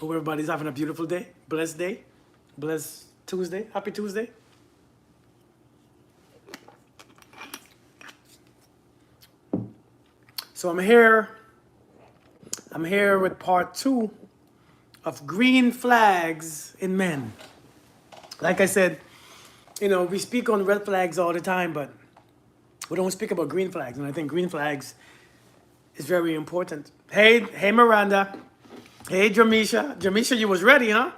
Hope everybody's having a beautiful day, blessed Tuesday, happy Tuesday. So I'm here with part 2 of green flags in men. Like I said, we speak on red flags all the time, but we don't speak about green flags. And I think green flags is very important. Hey, Miranda. Hey, Jamisha. Jamisha, you was ready, huh?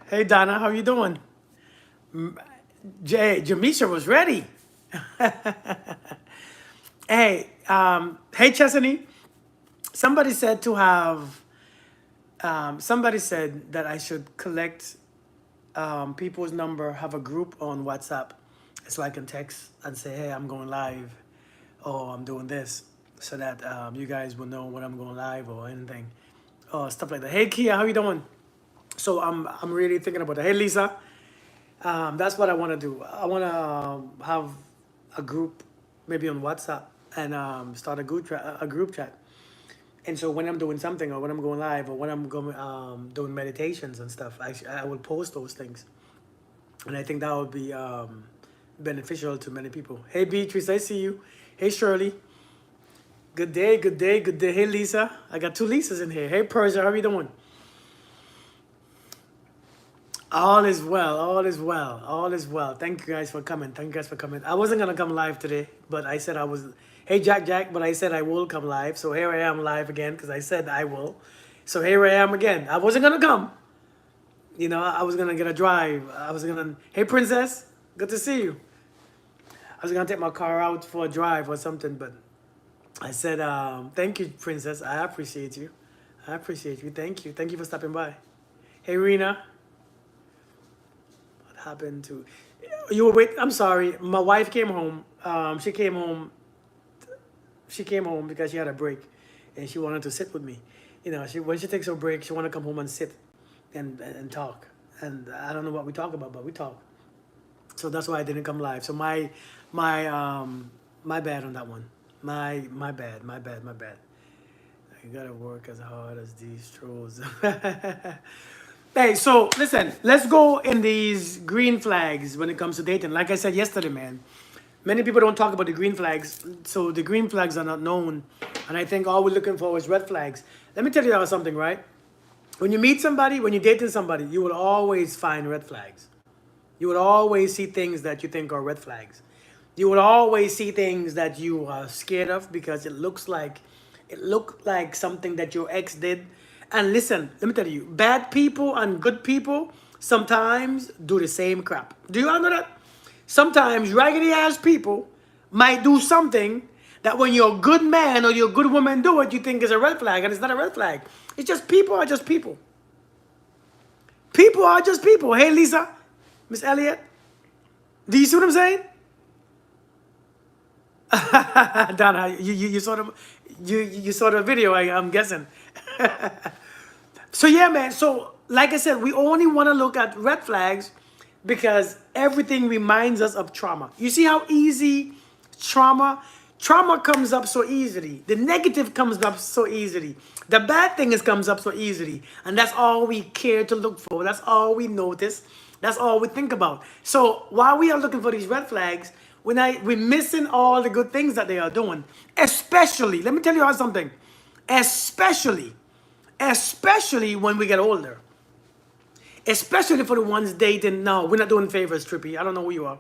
Hey, Donna, how you doing? Jamisha was ready. Hey, Chesney. Somebody said to have. Somebody said that I should collect people's number, have a group on WhatsApp, so I can text and say, "Hey, I'm going live," or "I'm doing this," so that you guys will know when I'm going live or anything, or stuff like that. Hey, Kia, how you doing? So I'm really thinking about that. Hey, Lisa. That's what I want to do. I want to have a group, maybe on WhatsApp, and start a group chat. And so when I'm doing something, or when I'm going live, or when I'm going doing meditations and stuff, I will post those things, and I think that would be beneficial to many people. Hey, Beatrice, I see you. Hey, Shirley. Good day, good day, good day. Hey, Lisa. I got 2 Lisas in here. Hey, Persia, how are you doing? All is well, all is well, all is well. Thank you guys for coming. Thank you guys for coming. I wasn't gonna come live today, but I said I was. Hey, Jack, but I said I will come live. So here I am live again because I said I will. So here I am again. I wasn't gonna come. I was gonna get a drive. Hey, Princess, good to see you. I was gonna take my car out for a drive or something, but I said, thank you, Princess. I appreciate you. I appreciate you. Thank you. Thank you for stopping by. Hey, Rena. Happened to you were wait I'm sorry, my wife came home. She came home because she had a break, and she wanted to sit with me. When she takes her break, she want to come home and sit and talk. And I don't know what we talk about, but we talk. So that's why I didn't come live. So my bad on that one. My bad. I gotta work as hard as these trolls. Hey, so listen, let's go in these green flags when it comes to dating. Like I said yesterday, man, many people don't talk about the green flags, so the green flags are not known. And I think all we're looking for is red flags. Let me tell you something, right? When you meet somebody, when you're dating somebody, you will always find red flags. You will always see things that you think are red flags. You will always see things that you are scared of because it looked like something that your ex did. And listen, let me tell you, bad people and good people sometimes do the same crap. Do you all know that? Sometimes raggedy ass people might do something that when you're a good man or you're a good woman do it, you think is a red flag, and it's not a red flag. It's just people are just people. People are just people. Hey, Lisa, Miss Elliott, do you see what I'm saying? Donna, you saw the video, I'm guessing. So yeah, man. So like I said, we only want to look at red flags because everything reminds us of trauma. You see how easy trauma comes up so easily. The negative comes up so easily. The bad thing comes up so easily. And that's all we care to look for. That's all we notice. That's all we think about. So while we are looking for these red flags, we're missing all the good things that they are doing. Especially, let me tell you something. Especially when we get older. Especially for the ones dating now. We're not doing favors, Trippy. I don't know who you are.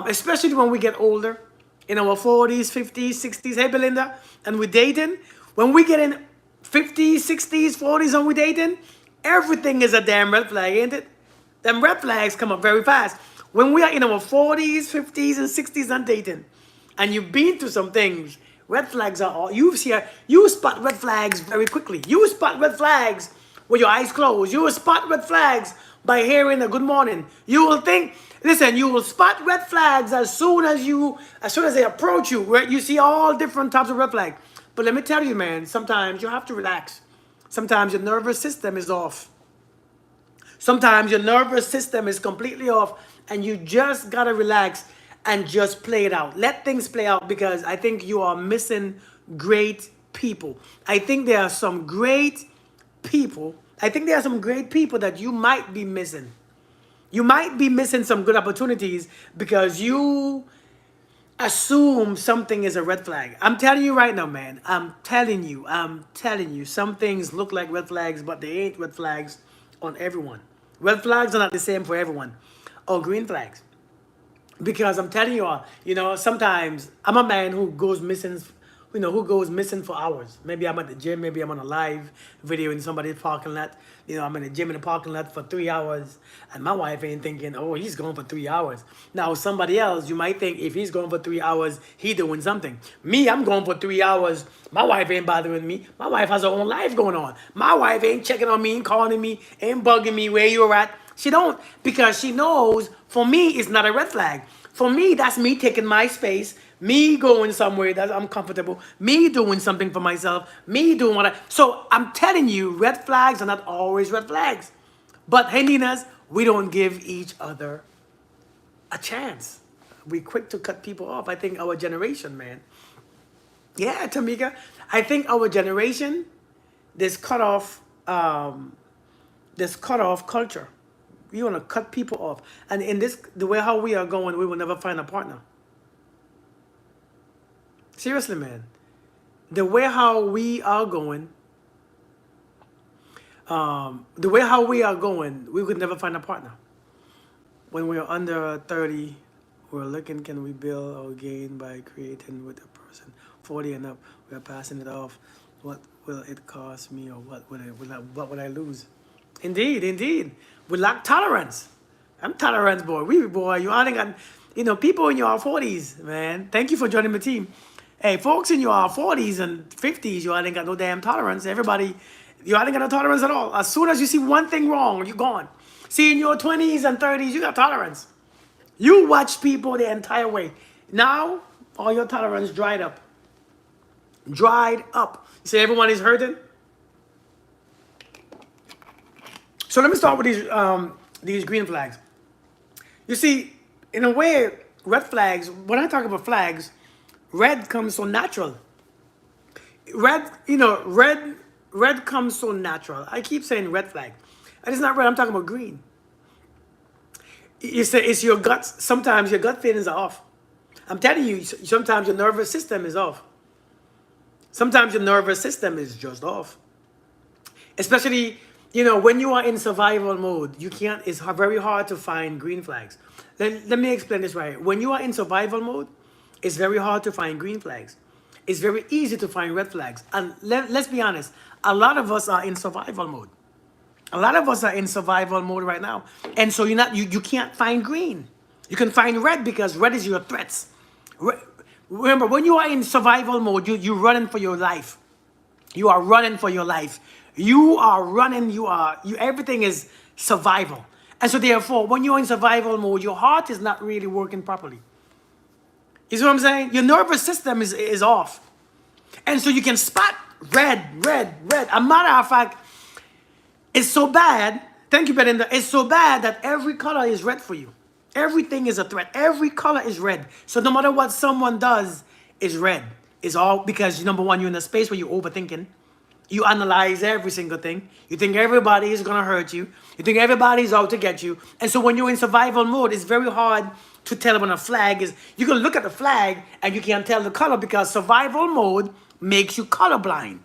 Especially when we get older, in our 40s, 50s, 60s. Hey, Belinda. And we're dating. When we get in 50s, 60s, 40s and we're dating, everything is a damn red flag, ain't it? Them red flags come up very fast. When we are in our 40s, 50s, and 60s and dating, and you've been through some things, red flags are all, you spot red flags very quickly. You spot red flags with your eyes closed. You will spot red flags by hearing a good morning. You will spot red flags as soon as they approach you, where you see all different types of red flags. But let me tell you, man, sometimes you have to relax. Sometimes your nervous system is off. Sometimes your nervous system is completely off, and you just gotta relax and just play it out. Let things play out, because I think you are missing great people. I think there are some great people I think there are some great people that you might be missing. You might be missing some good opportunities because you assume something is a red flag. I'm telling you right now, man. I'm telling you. Some things look like red flags, but they ain't red flags on everyone. Red flags are not the same for everyone. Or green flags. Because I'm telling you all, sometimes I'm a man who goes missing, who goes missing for hours. Maybe I'm at the gym, maybe I'm on a live video in somebody's parking lot. I'm in the gym in the parking lot for 3 hours, and my wife ain't thinking, oh, he's going for 3 hours. Now, somebody else, you might think if he's going for 3 hours, he doing something. Me, I'm going for 3 hours. My wife ain't bothering me. My wife has her own life going on. My wife ain't checking on me, ain't calling me, ain't bugging me where you're at. She don't, because she knows for me it's not a red flag. For me, that's me taking my space, me going somewhere that I'm comfortable, me doing something for myself, me doing what I. So I'm telling you, red flags are not always red flags. But hey, Ninas, we don't give each other a chance. We quick to cut people off. I think our generation, man. Yeah, Tamika. I think our generation, this cut off culture. We want to cut people off. And in the way how we are going, we will never find a partner. Seriously, man. The way how we are going, we could never find a partner. When we're under 30, we're looking, can we build or gain by creating with a person 40 and up? We're passing it off. What will it cost me, or what would I lose? Indeed, indeed. We lack tolerance. I'm tolerance boy. You only got, people in your 40s, man. Thank you for joining the team. Hey, folks in your 40s and 50s, you ain't got no damn tolerance. Everybody, you ain't got no tolerance at all. As soon as you see one thing wrong, you're gone. See, in your 20s and 30s, you got tolerance. You watch people the entire way. Now, all your tolerance dried up. Dried up. You say everyone is hurting? So let me start with these green flags. You see, in a way, red flags, when I talk about flags, red comes so natural. Red comes so natural. I keep saying red flag. And it's not red, I'm talking about green. It's your guts. Sometimes your gut feelings are off. I'm telling you, sometimes your nervous system is off. Sometimes your nervous system is just off. Especially, when you are in survival mode, it's very hard to find green flags. Let me explain this right. When you are in survival mode, it's very hard to find green flags. It's very easy to find red flags. And let's be honest, a lot of us are in survival mode. A lot of us are in survival mode right now. And so you can't find green. You can find red because red is your threats. Remember, when you are in survival mode, you're running for your life. You are running for your life. You are running, everything is survival. And so therefore, when you're in survival mode, your heart is not really working properly. You see what I'm saying? Your nervous system is off. And so you can spot red. A matter of fact, it's so bad. Thank you, Belinda. It's so bad that every color is red for you. Everything is a threat. Every color is red. So no matter what someone does, is red. It's all because, number one, you're in a space where you're overthinking. You analyze every single thing. You think everybody is going to hurt you. You think everybody's out to get you. And so when you're in survival mode, it's very hard to tell when a flag is. You can look at the flag and you can't tell the color because survival mode makes you colorblind.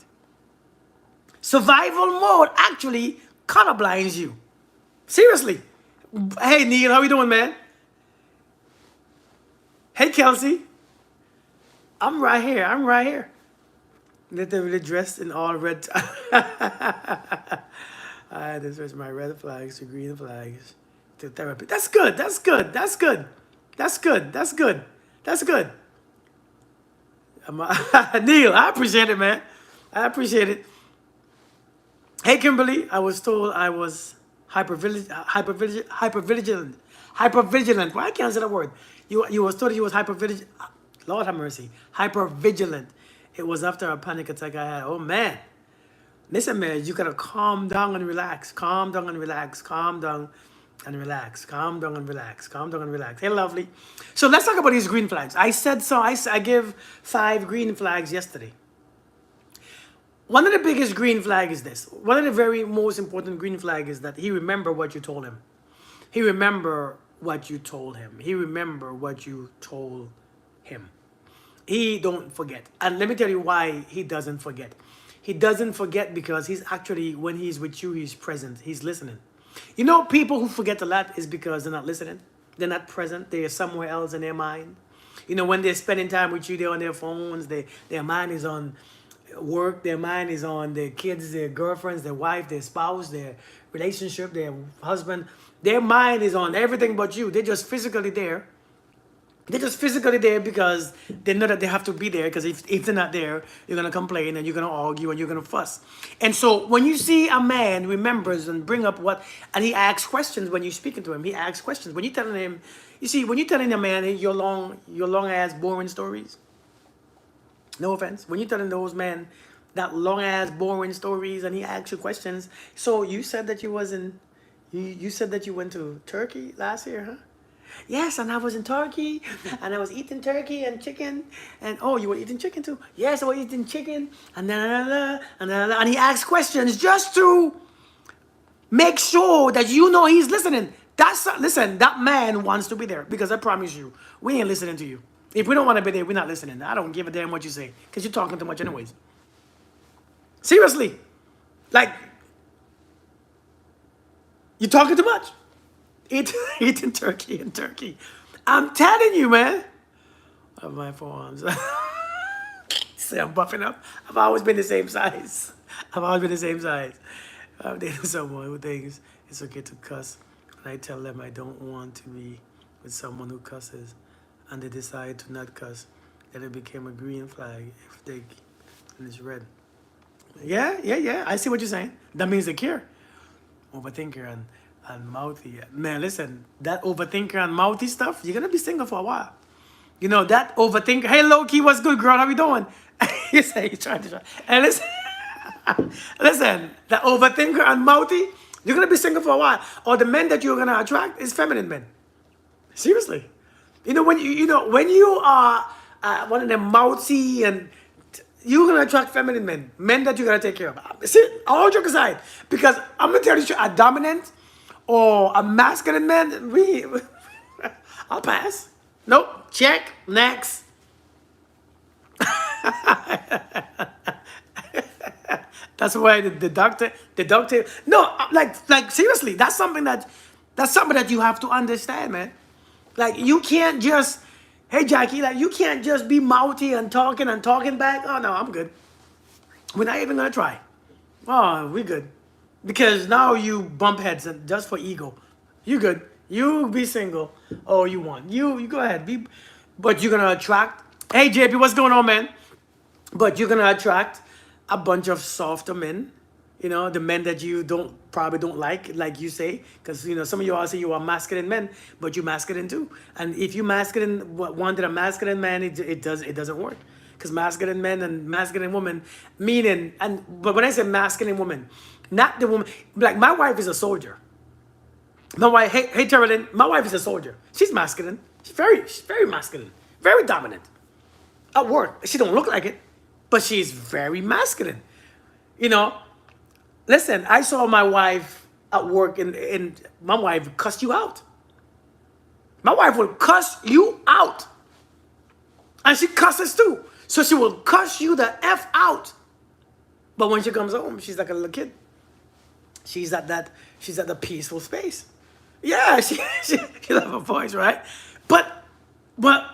Survival mode actually colorblinds you. Seriously. Hey, Neil, how you doing, man? Hey, Kelsey. I'm right here. Literally dressed in all red. This was my red flags to green flags to therapy. That's good. Neil, I appreciate it, man. I appreciate it. Hey, Kimberly, I was told I was hypervigilant. Why can't I say that word? You was told you was hypervigilant. Lord have mercy. Hypervigilant. It was after a panic attack I had. Oh, man. Listen, man, you got to calm down and relax. Calm down and relax. Calm down and relax. Calm down and relax. Calm down and relax. Hey, lovely. So let's talk about these green flags. I said so. I gave 5 green flags yesterday. One of the biggest green flag is this. One of the very most important green flag is that he remember what you told him. He remember what you told him. He remember what you told him. He don't forget. And let me tell you why he doesn't forget. He doesn't forget because he's actually, when he's with you, he's present. He's listening. You know, people who forget a lot is because they're not listening. They're not present. They're somewhere else in their mind. You know, when they're spending time with you, they're on their phones. Their mind is on work. Their mind is on their kids, their girlfriends, their wife, their spouse, their relationship, their husband. Their mind is on everything but you. They're just physically there. They're just physically there because they know that they have to be there, because if they're not there, you're going to complain and you're going to argue and you're going to fuss. And so when you see a man remembers and bring up what, and he asks questions when you're speaking to him, he asks questions. When you're telling him, you see, when you're telling a man your long ass boring stories, no offense, when you're telling those men that long ass boring stories and he asks you questions, so you said that you wasn't, you said that you went to Turkey last year, huh? Yes, and I was in Turkey, and I was eating turkey and chicken, and oh, you were eating chicken too? Yes, I was eating chicken, and and he asks questions just to make sure that you know he's listening. Listen, that man wants to be there, because I promise you, we ain't listening to you. If we don't want to be there, we're not listening. I don't give a damn what you say, because you're talking too much anyways. Seriously, like, you're talking too much. Eating turkey and turkey. I'm telling you, man. Of my forearms. Say I'm buffing up. I've always been the same size. I've always been the same size. I'm dating someone who thinks it's okay to cuss, and I tell them I don't want to be with someone who cusses, and they decide to not cuss, then it became a green flag if they, and it's red. Yeah. I see what you're saying. That means they care. Overthinker and mouthy. Man, listen, that overthinker and mouthy stuff, you're gonna be single for a while. You know, that overthinker, hey Loki, what's good, girl? How you doing? You say you're trying to try. And listen, listen, that overthinker and mouthy, you're gonna be single for a while. Or the men that you're gonna attract is feminine men. Seriously. You know, when you are one of them mouthy, and you're gonna attract feminine men that you're gonna take care of. See, all jokes aside, because I'm gonna tell you, a dominant or a masculine man, I'll pass. Nope. Check. Next. That's why the doctor. No, like seriously, that's something that you have to understand, man. Like, you can't just, hey Jackie, like, you can't just be mouthy and talking back. Oh no, I'm good. We're not even gonna try. Oh, we're good. Because now you bump heads and just for ego. You good. You be single. Oh, you want. You go ahead. But you're gonna attract. Hey JP, what's going on, man? But you're gonna attract a bunch of softer men. You know, the men that you probably don't like you say, because you know some of you all say you are masculine men, but you're masculine too. And if you wanted a masculine man, it doesn't work, because masculine men and masculine women, but when I say masculine woman, not the woman, like my wife is a soldier. My wife, hey Terrellyn, my wife is a soldier. She's masculine. She's very masculine, very dominant. At work, she don't look like it, but she's very masculine. You know, listen, I saw my wife at work, and my wife cussed you out. My wife will cuss you out. And she cusses too. So she will cuss you the F out. But when she comes home, she's like a little kid. She's at the peaceful space. Yeah, she love her voice, right? But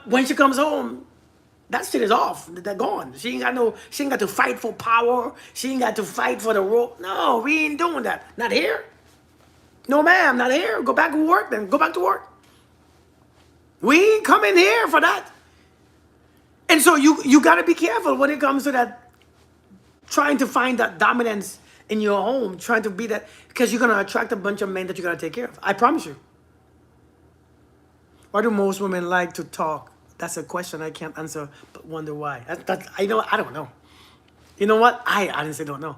when she comes home, that shit is off. They're gone. She ain't got to fight for power. She ain't got to fight for the role. No, we ain't doing that. Not here. No, ma'am, not here. Go back to work then. Go back to work. We ain't coming here for that. And so you got to be careful when it comes to that, trying to find that dominance in your home, trying to be that, because you're going to attract a bunch of men that you got to take care of. I promise you. Why do most women like to talk? That's a question I can't answer, but wonder why. I don't know. You know what? I honestly don't know.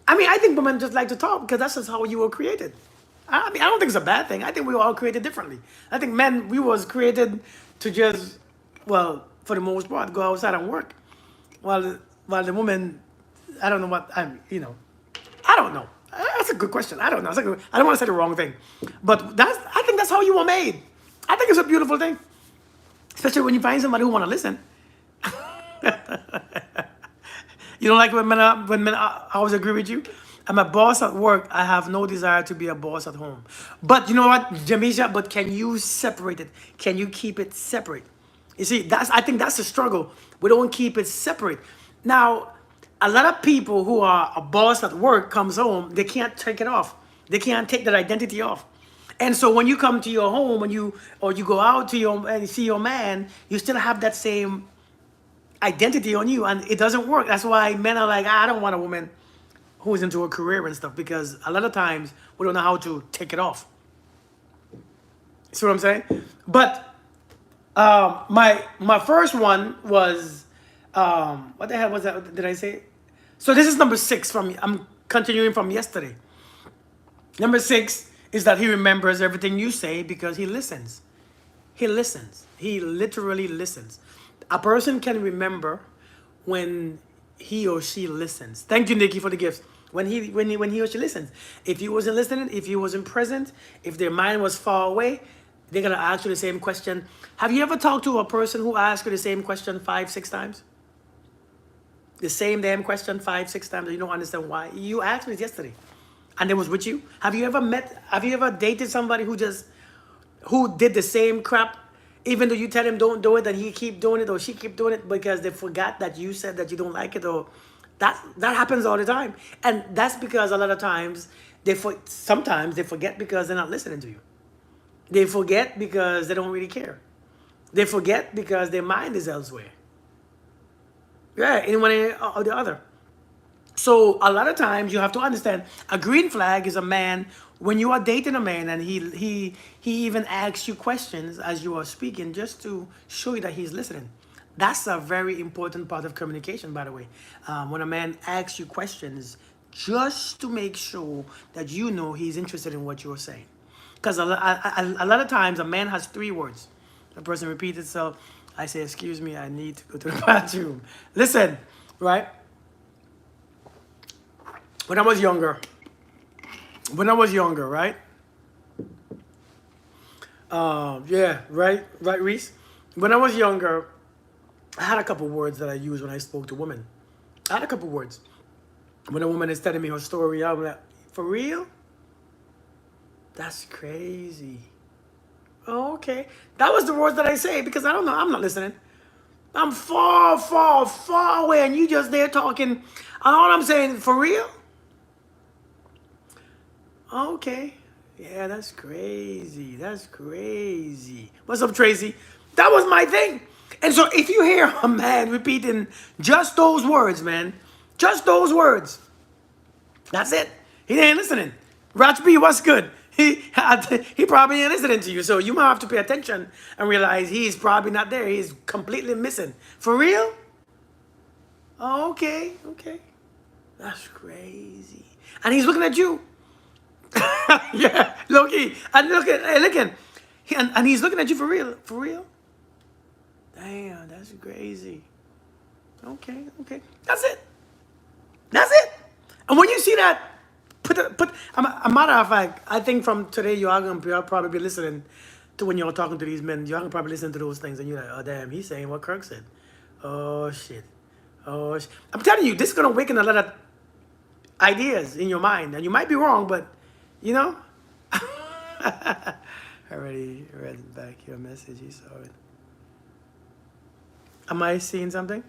I mean, I think women just like to talk because that's just how you were created. I mean, I don't think it's a bad thing. I think we were all created differently. I think men, we was created to just, well, for the most part, go outside and work. While the woman I don't know what I'm. I don't know. That's a good question. I don't know. I don't want to say the wrong thing, but I think that's how you were made. I think it's a beautiful thing, especially when you find somebody who want to listen. You don't like when men I always agree with you. I'm a boss at work. I have no desire to be a boss at home. But you know what, Jamisha? But can you separate it? Can you keep it separate? You see, I think that's the struggle. We don't keep it separate. Now, a lot of people who are a boss at work comes home, they can't take it off. They can't take that identity off. And so when you come to your home, or you go out to your and you see your man, you still have that same identity on you, and it doesn't work. That's why men are like, I don't want a woman who's into a career and stuff, because a lot of times we don't know how to take it off. See what I'm saying? But my first one was what the hell was that? Did I say? So this is number 6 from. I'm continuing from yesterday. Number 6 is that he remembers everything you say because he listens. He listens. He literally listens. A person can remember when he or she listens. Thank you, Nikki, for the gifts. When he or she listens. If he wasn't listening, if he wasn't present, if their mind was far away, they're gonna ask you the same question. Have you ever talked to a person who asked you the same question 5, 6 times? The same damn question 5, 6 times, and you don't understand why. You asked me this yesterday, and it was with you. Have you ever dated somebody who did the same crap, even though you tell him don't do it, and he keep doing it or she keep doing it because they forgot that you said that you don't like it, or that happens all the time. And that's because a lot of times sometimes they forget because they're not listening to you. They forget because they don't really care. They forget because their mind is elsewhere. Yeah, in one or the other. So a lot of times you have to understand a green flag is a man when you are dating a man and he even asks you questions as you are speaking just to show you that he's listening. That's a very important part of communication, by the way. When a man asks you questions just to make sure that you know he's interested in what you're saying. Because a lot of times a man has 3 words. The person repeats itself. I say, excuse me, I need to go to the bathroom. Listen, right? When I was younger, right? Yeah, right, Reese. When I was younger, I had a couple words that I used when I spoke to women. I had a couple words. When a woman is telling me her story, I'm like, for real? That's crazy. Oh, okay. That was the words that I say because I don't know. I'm not listening. I'm far, far, far away, and you just there talking. All I'm saying, for real? Okay. Yeah, that's crazy. That's crazy. What's up, Tracy? That was my thing. And so if you hear a man repeating just those words, man, just those words, that's it. He ain't listening. Raj B, what's good? He probably ain't listening to you. So you might have to pay attention and realize he's probably not there. He's completely missing. For real? Oh, okay, okay. That's crazy. And he's looking at you. Yeah, Loki. And and he's looking at you for real. For real? Damn, that's crazy. Okay, okay. That's it. That's it. And when you see that, a matter of fact, I think from today you are going to probably be listening to when you're talking to these men. You're going to probably listen to those things and you're like, oh, damn, he's saying what Kirk said. Oh, shit. Oh, shit. I'm telling you, this is going to awaken a lot of ideas in your mind. And you might be wrong, but, you know. I already read back your message. You saw it. Am I seeing something?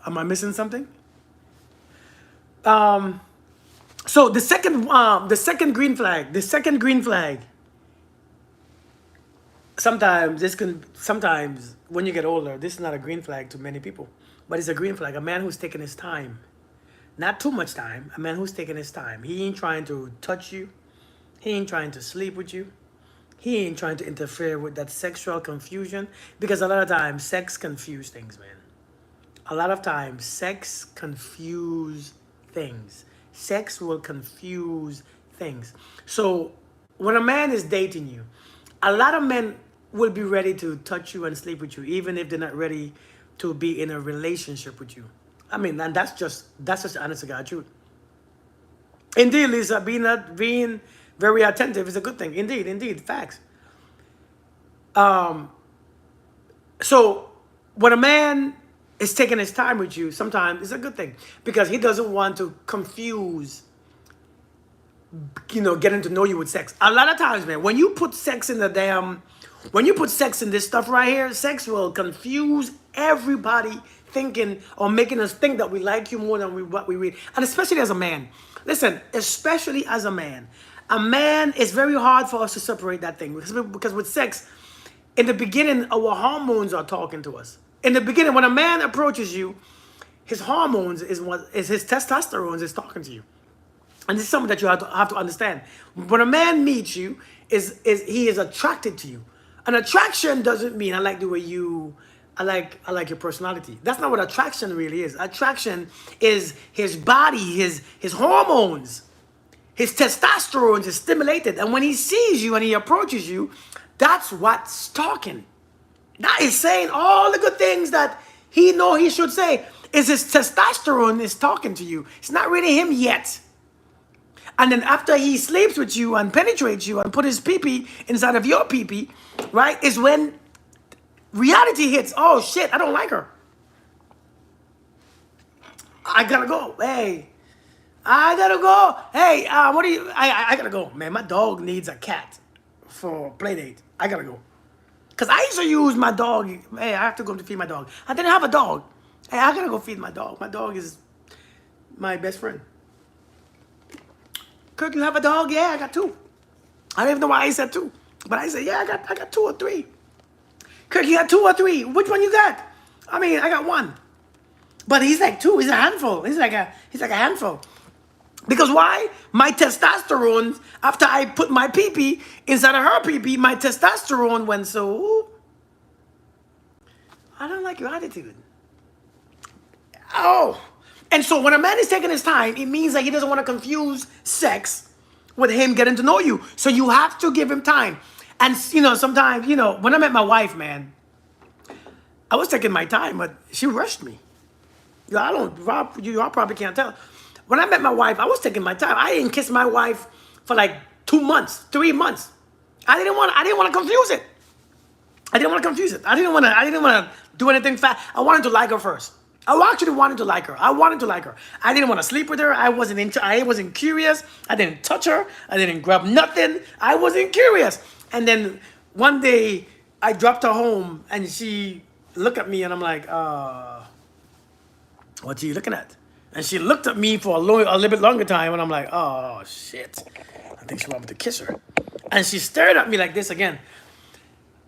Am I missing something? So the second green flag. Sometimes when you get older, this is not a green flag to many people, but it's a green flag. A man who's taking his time, not too much time. A man who's taking his time. He ain't trying to touch you. He ain't trying to sleep with you. He ain't trying to interfere with that sexual confusion, because a lot of times sex confuse things, man. A lot of times sex confuse things. Sex will confuse things. So when a man is dating you, a lot of men will be ready to touch you and sleep with you, even if they're not ready to be in a relationship with you. I mean, and that's just the honest to God truth. Indeed, Lisa, being very attentive is a good thing. Indeed, indeed, facts. So when a man is taking his time with you, sometimes it's a good thing because he doesn't want to confuse, getting to know you with sex. A lot of times, man, when you put sex in when you put sex in this stuff right here, sex will confuse everybody thinking or making us think that we like you more than what we read. And especially as a man. Listen, especially as a man, it's very hard for us to separate that thing because with sex, in the beginning, our hormones are talking to us. In the beginning, when a man approaches you, his hormones is his testosterone is talking to you. And this is something that you have to understand. When a man meets you, he is attracted to you. An attraction doesn't mean I like the way I like your personality. That's not what attraction really is. Attraction is his body, his hormones, his testosterone is stimulated. And when he sees you and he approaches you, that's what's talking. That is saying all the good things that he should say. Is his testosterone is talking to you. It's not really him yet. And then after he sleeps with you and penetrates you and put his pee-pee inside of your pee-pee, right, is when reality hits. Oh shit, I don't like her. I gotta go. Hey, I gotta go. Hey, what do you? I gotta go, man. My dog needs a cat for play date. I gotta go. Cause I used to use my dog. Hey, I have to go to feed my dog. I didn't have a dog. Hey, I gotta go feed my dog. My dog is my best friend. Kirk, you have a dog? Yeah, I got two. I don't even know why I said two, but I said, yeah, I got two or three. Kirk, you got two or three? Which one you got? I mean, I got one. But he's like two. He's a handful. He's like a handful. Because why? My testosterone, after I put my pee-pee inside of her pee-pee, my testosterone went so, I don't like your attitude. Oh. And so when a man is taking his time, it means that he doesn't want to confuse sex with him getting to know you. So you have to give him time. And, sometimes, when I met my wife, man, I was taking my time, but she rushed me. You all probably can't tell. When I met my wife, I was taking my time. I didn't kiss my wife for like 2 months, 3 months. I didn't want to confuse it. I didn't want to do anything fast. I wanted to like her first. I actually wanted to like her. I didn't want to sleep with her. I wasn't curious. I didn't touch her. I didn't grab nothing. I wasn't curious. And then one day I dropped her home and she looked at me and I'm like, what are you looking at? And she looked at me for a little bit longer time and I'm like, oh shit. I think she wanted me to kiss her. And she stared at me like this again.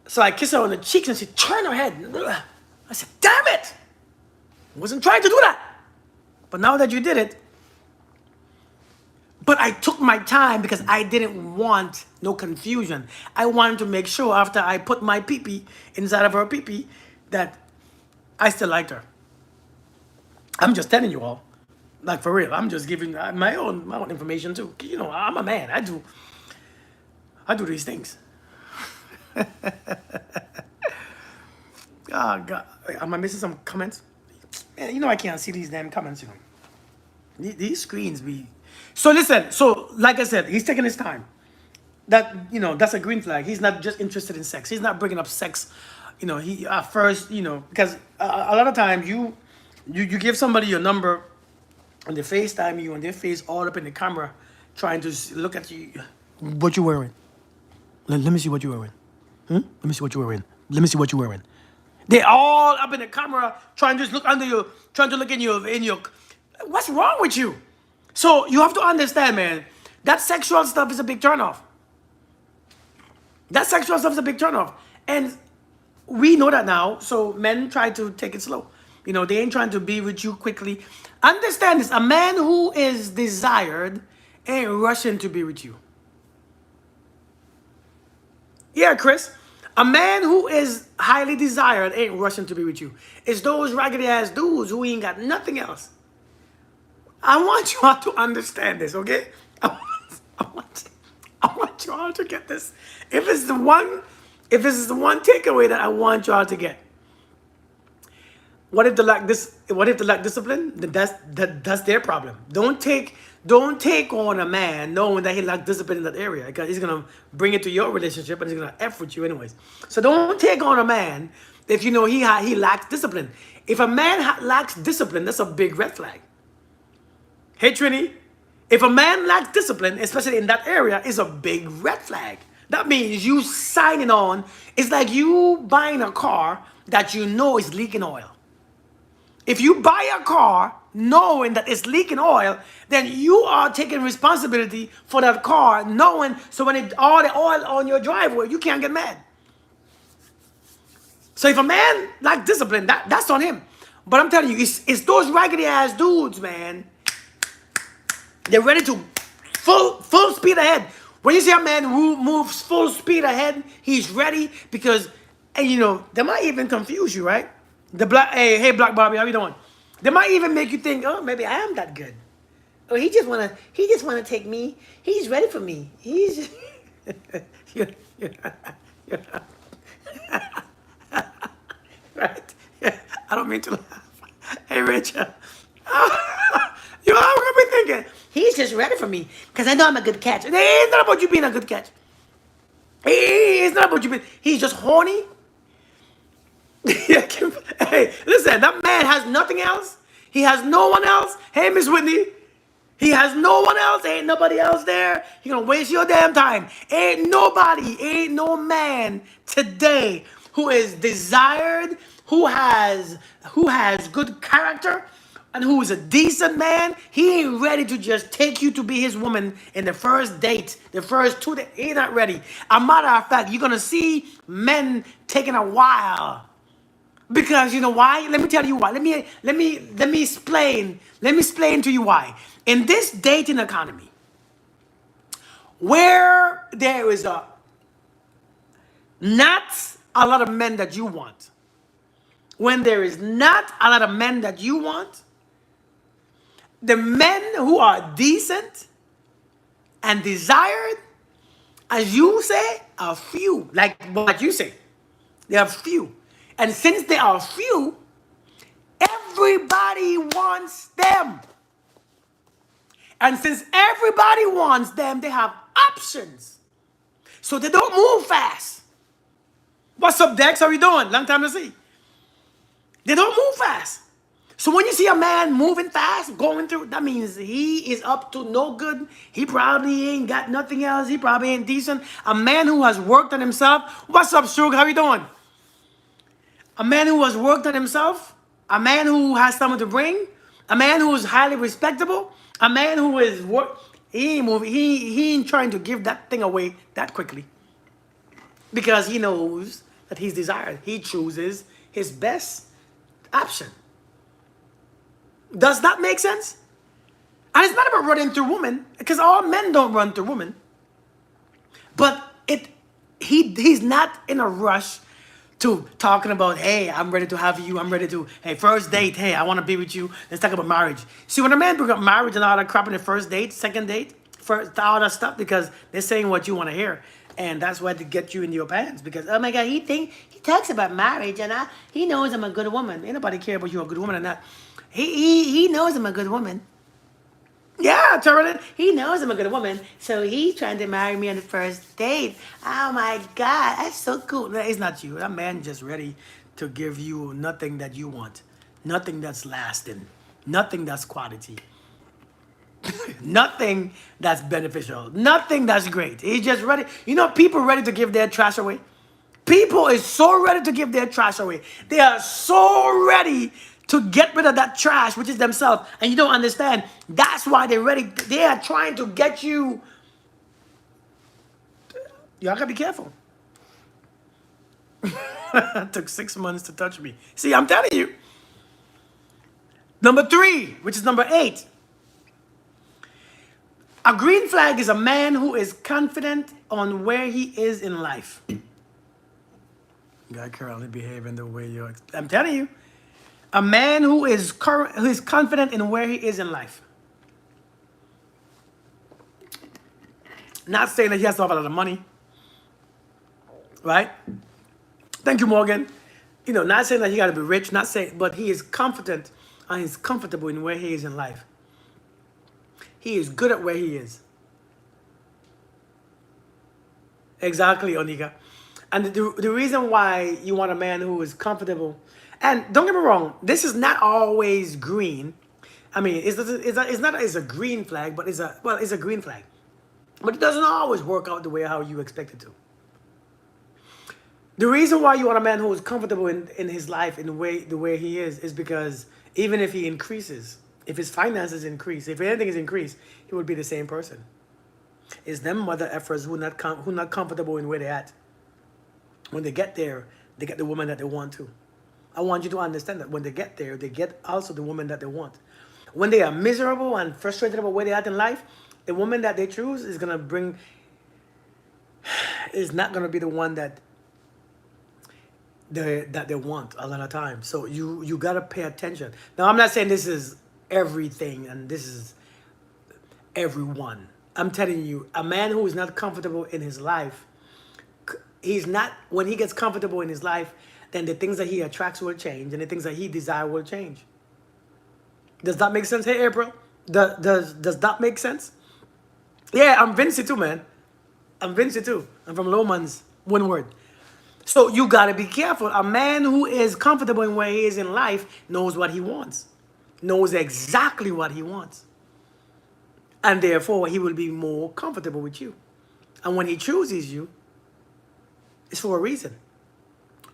So I kissed her on the cheeks and she turned her head. I said, damn it. I wasn't trying to do that. But now that you did it, but I took my time because I didn't want no confusion. I wanted to make sure after I put my pee-pee inside of her pee-pee that I still liked her. I'm just telling you all. Like for real. I'm just giving my own information too. I'm a man. I do these things. Oh God. Am I missing some comments? Man, I can't see these damn comments, These screens be. So listen, like I said, he's taking his time. That's a green flag. He's not just interested in sex. He's not bringing up sex, he first, because a lot of times you give somebody your number and they FaceTime you and their face all up in the camera trying to look at you. What you wearing? Let me see what you're wearing. Let me see what you're wearing. Let me see what you're wearing. They're all up in the camera trying to just look under you, trying to look in your. What's wrong with you? So you have to understand, man, that sexual stuff is a big turnoff. That sexual stuff is a big turnoff. And we know that now, so men try to take it slow. They ain't trying to be with you quickly. Understand this, a man who is desired ain't rushing to be with you. Yeah, Chris. A man who is highly desired ain't rushing to be with you. It's those raggedy ass dudes who ain't got nothing else. I want you all to understand this, okay? I want you all to get this. If this is the one takeaway that I want you all to get. What if they lack this? What if they lack discipline? Then that's their problem. Don't take on a man knowing that he lacks discipline in that area, because he's gonna bring it to your relationship and he's gonna f with you anyways. So don't take on a man if you know he lacks discipline. If a man lacks discipline, that's a big red flag. Hey Trini, if a man lacks discipline, especially in that area, is a big red flag. That means you signing on. It's like you buying a car that you know is leaking oil. If you buy a car knowing that it's leaking oil, then you are taking responsibility for that car, knowing, so when all the oil on your driveway, you can't get mad. So if a man lacks discipline, that's on him. But I'm telling you, it's those raggedy ass dudes, man. They're ready to full speed ahead. When you see a man who moves full speed ahead, he's ready because, and you know, they might even confuse you, right? Hey Black Barbie, how you doing? They might even make you think, oh, maybe I am that good. Oh, he just wanna take me. He's ready for me. He's right. Yeah, I don't mean to laugh. Hey Rachel. You know, I'm gonna be thinking, he's just ready for me because I know I'm a good catch. It's not about you being a good catch. It's not about you being. He's just horny. Hey, listen, that man has nothing else. He has no one else. Hey, Miss Whitney. He has no one else. Ain't nobody else there. He gonna waste your damn time. Ain't no man today who is desired, who has good character, and who is a decent man. He ain't ready to just take you to be his woman in the first date, the first 2 days. He not ready. A matter of fact, you're gonna see men taking a while. Because you know why? Let me tell you why. Let me explain. Let me explain to you why. In this dating economy, where there is not a lot of men that you want, when there is not a lot of men that you want, the men who are decent and desired, as you say, are few. Like what you say, they are few. And since they are few, everybody wants them. And since everybody wants them, they have options. So they don't move fast. What's up, Dex? How you doing? Long time to see. They don't move fast. So when you see a man moving fast, going through, that means he is up to no good. He probably ain't got nothing else. He probably ain't decent. A man who has worked on himself. What's up, Shug? How you doing? A man who has worked on himself, a man who has something to bring, a man who is highly respectable, a man who is he ain't moving, he ain't trying to give that thing away that quickly. Because he knows that he's desired. He chooses his best option. Does that make sense? And it's not about running through women, because all men don't run through women. But he's not in a rush to talking about, hey, I'm ready to have you. I'm ready to, hey, first date. Hey, I want to be with you. Let's talk about marriage. See, when a man brings up marriage and all that crap in the first date, second date, first, all that stuff, because they're saying what you want to hear. And that's why to get you in your pants. Because, oh my God, he talks about marriage and he knows I'm a good woman. Ain't nobody care about you a good woman or not. He knows I'm a good woman. Yeah, Turlin, he knows I'm a good woman, so he's trying to marry me on the first date. Oh my God, that's so cool. No, it's not you. That man just ready to give you nothing that you want, nothing that's lasting, nothing that's quality, nothing that's beneficial, nothing that's great. He's just ready. You know, people ready to give their trash away. People is so ready to give their trash away. They are so ready to get rid of that trash, which is themselves. And you don't understand. That's why they're ready. They are trying to get you. Y'all gotta be careful. It took 6 months to touch me. See, I'm telling you. Number 3, which is number 8. A green flag is a man who is confident on where he is in life. God currently behaving the way you're. I'm telling you. A man who is confident in where he is in life. Not saying that he has to have a lot of money. Right? Thank you, Morgan. You know, not saying that he got to be rich, not saying, but he is confident and he's comfortable in where he is in life. He is good at where he is. Exactly, Onika. And the reason why you want a man who is comfortable, and don't get me wrong, this is not always green. I mean, it's not it's a green flag, but it's a green flag. But it doesn't always work out the way how you expect it to. The reason why you want a man who is comfortable in his life in the way he is because even if he increases, if his finances increase, if anything is increased, he will be the same person. It's them mother effers who not comfortable in where they're at. When they get there, they get the woman that they want to. I want you to understand that when they get there, they get also the woman that they want. When they are miserable and frustrated about where they're at in life, the woman that they choose is not gonna be the one that they want a lot of times. So you gotta pay attention. Now I'm not saying this is everything and this is everyone. I'm telling you, a man who is not comfortable in his life, he's not, when he gets comfortable in his life, then the things that he attracts will change and the things that he desires will change. Does that make sense? Hey, April, does that make sense? Yeah, I'm Vinci too, man. I'm Vinci too. I'm from Lomans, one word. So you gotta be careful. A man who is comfortable in where he is in life knows what he wants, knows exactly what he wants. And therefore, he will be more comfortable with you. And when he chooses you, it's for a reason.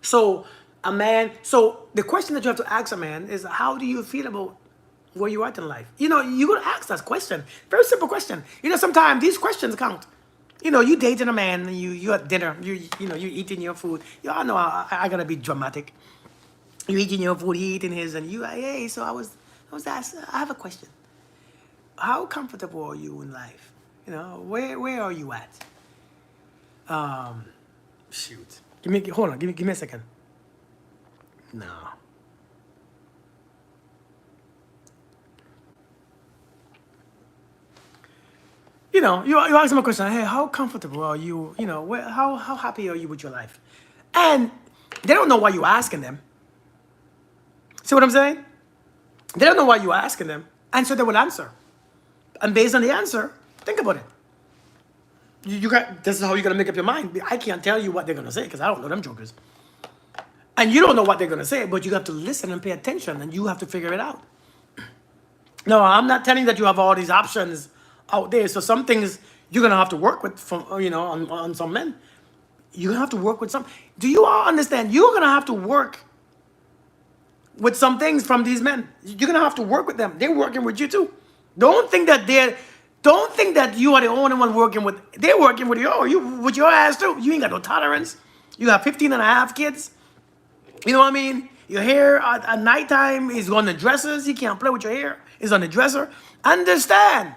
So so the question that you have to ask a man is, how do you feel about where you are in life? You know, you're going to ask that question. Very simple question. You know, sometimes these questions count. You know, you dating a man, and you at dinner, you eating your food. You all know I gotta be dramatic. You eating your food, he eating his, and you, hey, so I was asked, I have a question. How comfortable are you in life? You know, where are you at? Shoot. Hold on, give me a second. No. You know, you ask them a question, hey, how comfortable are you? You know, how happy are you with your life? And they don't know why you're asking them. See what I'm saying? They don't know why you're asking them. And so they will answer. And based on the answer, think about it. This is how you're gonna make up your mind. I can't tell you what they're gonna say because I don't know them jokers. And you don't know what they're gonna say, but you have to listen and pay attention, and you have to figure it out. No, I'm not telling you that you have all these options out there. So some things you're gonna have to work with from on some men. You're gonna have to work with some. Do you all understand? You're gonna have to work with some things from these men. You're gonna have to work with them. They're working with you too. Don't think that you are the only one working with. They're working with you. Oh, you with your ass too. You ain't got no tolerance. You have 15 and a half kids. You know what I mean? Your hair at nighttime is on the dressers. You can't play with your hair. It's on the dresser. Understand?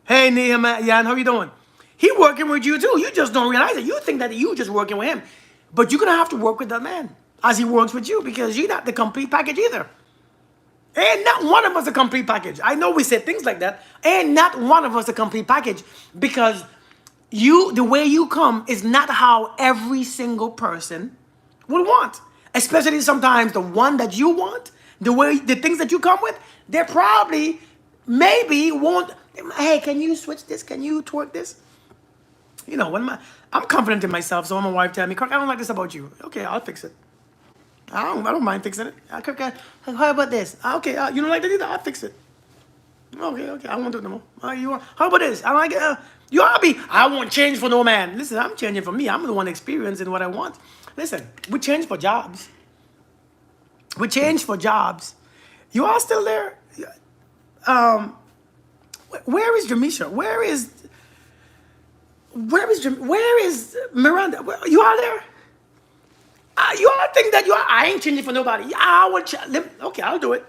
Hey, Nehemiah, Jan, how you doing? He working with you too. You just don't realize it. You think that you just working with him. But you're going to have to work with that man as he works with you because you're not the complete package either. Ain't not one of us a complete package. I know we say things like that. Ain't not one of us a complete package because the way you come is not how every single person will want. Especially sometimes the one that you want, the things that you come with, they probably, maybe won't. Hey, can you switch this? Can you twerk this? You know, I'm confident in myself, so when my wife tell me, Kirk, I don't like this about you. Okay, I'll fix it. I don't mind fixing it. Kirk, how about this? Okay, you don't like that either? I'll fix it. Okay, I won't do it no more. How about this? I like it. I won't change for no man. Listen, I'm changing for me. I'm the one experiencing what I want. Listen, we change for jobs. We change for jobs. You are still there? Where is Jamisha? Where is Miranda? You are there? You all think that I ain't changing for nobody. Okay, I'll do it.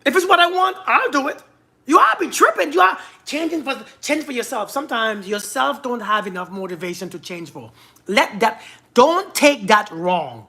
If it's what I want, I'll do it. You all be tripping. You are change for yourself. Sometimes yourself don't have enough motivation to change for. Don't take that wrong.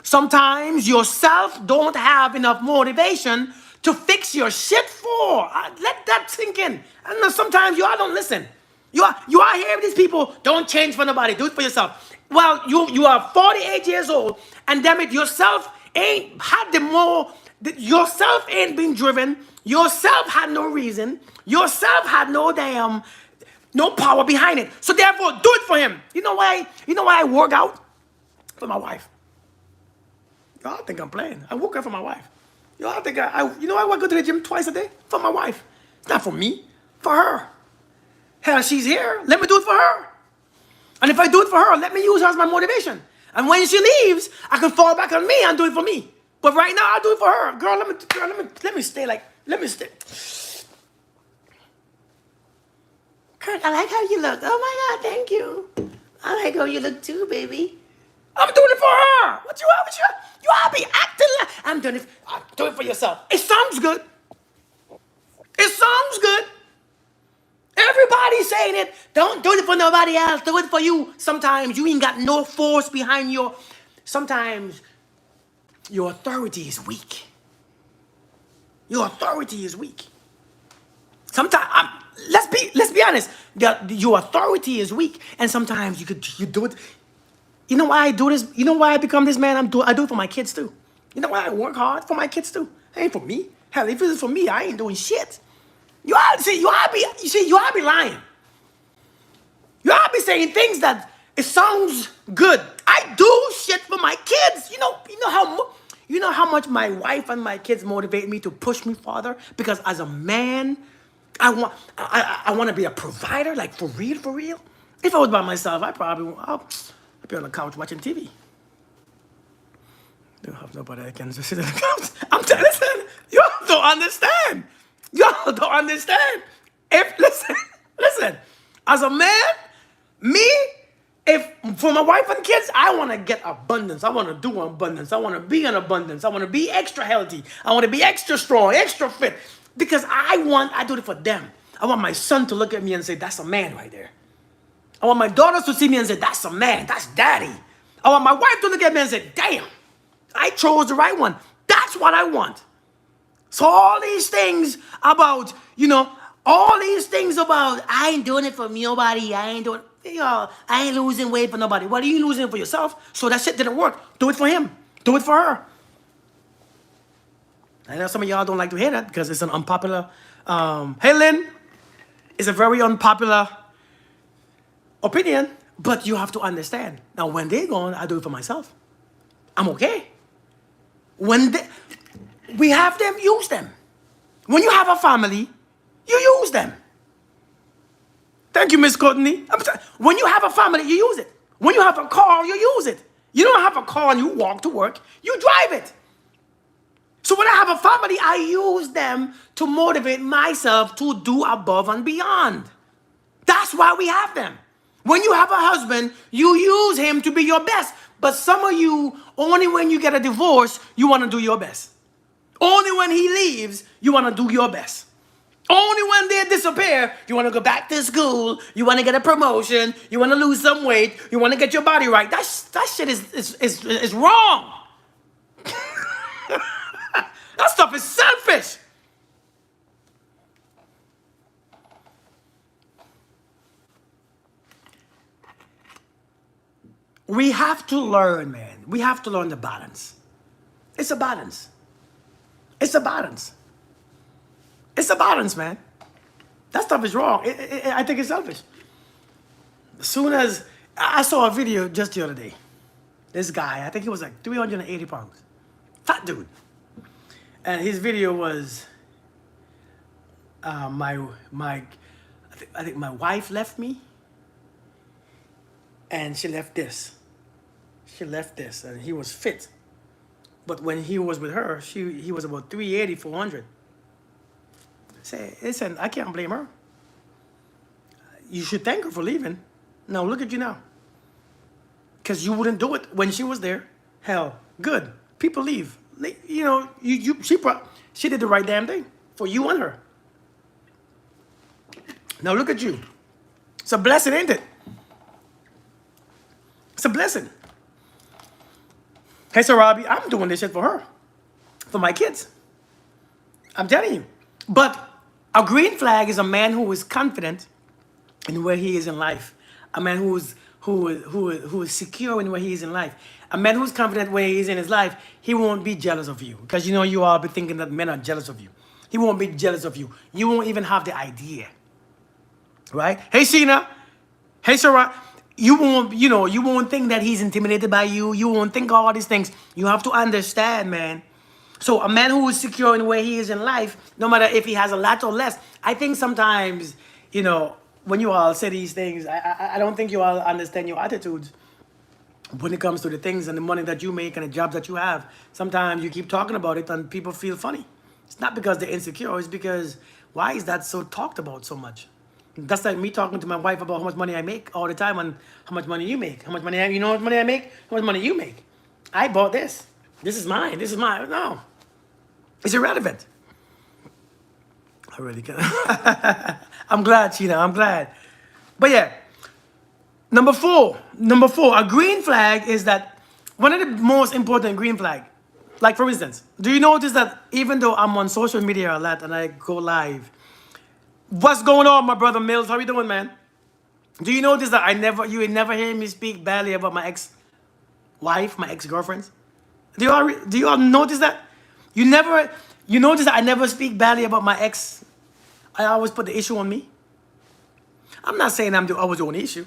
Sometimes yourself don't have enough motivation to fix your shit for. Let that sink in. I know sometimes you all don't listen. You are hearing these people, don't change for nobody. Do it for yourself. Well, you are 48 years old, and damn it, yourself ain't had the more. Yourself ain't been driven. Yourself had no reason. Yourself had no damn, no power behind it. So therefore, do it for him. You know why? You know why I work out for my wife. Y'all think I'm playing. I work out for my wife. Y'all think you know I go to the gym twice a day for my wife. It's not for me, for her. Hell, she's here. Let me do it for her. And if I do it for her, let me use her as my motivation. And when she leaves, I can fall back on me and do it for me. But right now, I'll do it for her. Girl, let me stay like, let me stay. Kurt, I like how you look. Oh my God, thank you. I like how you look too, baby. I'm doing it for her. What you want? You all be acting like I'm doing it. Do it for yourself. It sounds good. It sounds good. Everybody's saying it. Don't do it for nobody else. Do it for you. Sometimes you ain't got no force behind your. Sometimes your authority is weak. Your authority is weak. Sometimes let's be honest. Your authority is weak, and sometimes you do it. You know why I do this? You know why I become this man? I do it for my kids too. You know why I work hard for my kids too? It ain't for me. Hell, if it's for me, I ain't doing shit. You all be lying. You all be saying things that it sounds good. I do shit for my kids. You know how much my wife and my kids motivate me to push me farther? Because as a man, I want to be a provider, like for real, for real. If I was by myself, I'd be on the couch watching TV. Don't have nobody that can just sit on the couch. I'm telling you, listen, y'all don't understand. Y'all don't understand. Listen, as a man, if for my wife and kids, I want to get abundance. I want to do abundance. I want to be in abundance. I want to be extra healthy. I want to be extra strong, extra fit. Because I do it for them. I want my son to look at me and say, that's a man right there. I want my daughters to see me and say, that's a man. That's daddy. I want my wife to look at me and say, damn, I chose the right one. That's what I want. So all these things about, I ain't doing it for nobody. I ain't losing weight for nobody. What are you losing for yourself? So that shit didn't work. Do it for him. Do it for her. I know some of y'all don't like to hear that because it's an unpopular, hey Lynn, it's a very unpopular opinion, but you have to understand. Now when they're gone, I do it for myself. I'm okay. We have them, use them. When you have a family, you use them. Thank you, Miss Courtney. When you have a family, you use it. When you have a car, you use it. You don't have a car and you walk to work, you drive it. So when I have a family, I use them to motivate myself to do above and beyond. That's why we have them. When you have a husband, you use him to be your best. But some of you, only when you get a divorce, you want to do your best. Only when he leaves, you want to do your best. Only when they disappear, you want to go back to school, you want to get a promotion, you want to lose some weight, you want to get your body right. That shit is wrong. That stuff is selfish. We have to learn, man. We have to learn the balance. It's a balance. It's a balance. It's a balance, man. That stuff is wrong. I think it's selfish. As soon as I saw a video just the other day, this guy, I think he was like 380 pounds, fat dude, and his video was I think my wife left me, and she left this. She left this, and he was fit, but when he was with her, he was about 380, 400. Say, listen, I can't blame her. You should thank her for leaving. Now look at you now. Because you wouldn't do it when she was there. Hell, good. People leave. She did the right damn thing for you and her. Now look at you. It's a blessing, ain't it? It's a blessing. Hey, Sir Robbie, I'm doing this shit for her. For my kids. I'm telling you. But a green flag is a man who is confident in where he is in life. A man who who is secure in where he is in life. A man who's confident where he is in his life, he won't be jealous of you. Because you know you all be thinking that men are jealous of you. He won't be jealous of you. You won't even have the idea. Right? Hey Sheena. Hey Sarah. You won't think that he's intimidated by you. You won't think all these things. You have to understand, man. So a man who is secure in where he is in life, no matter if he has a lot or less, I think sometimes, when you all say these things, I don't think you all understand your attitudes when it comes to the things and the money that you make and the jobs that you have. Sometimes you keep talking about it and people feel funny. It's not because they're insecure. It's because, why is that so talked about so much? That's like me talking to my wife about how much money I make all the time and how much money you make. How much money you know how much money I make? How much money you make? I bought this. This is mine. This is mine. No. It's irrelevant. I really can. I'm glad, Sheena. I'm glad. But yeah. Number four, a green flag is that one of the most important green flag. Like for instance, do you notice that even though I'm on social media a lot and I go live, what's going on, my brother Mills? How you doing, man? Do you notice that you would never hear me speak badly about my ex-wife, my ex-girlfriends? Do you all notice that? You notice that I never speak badly about my ex. I always put the issue on me. I'm not saying I was the only issue.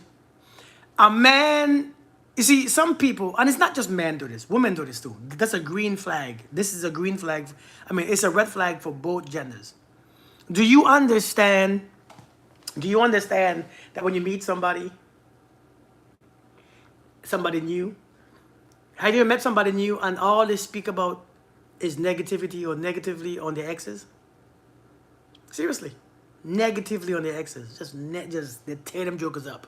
A man, you see, some people, and it's not just men do this, women do this too. That's a green flag. This is a green flag. I mean, it's a red flag for both genders. Do you understand that when you meet somebody new, have you ever met somebody new and all they speak about is negativity or negatively on their exes? Seriously. Negatively on their exes. Just they tear them jokers up.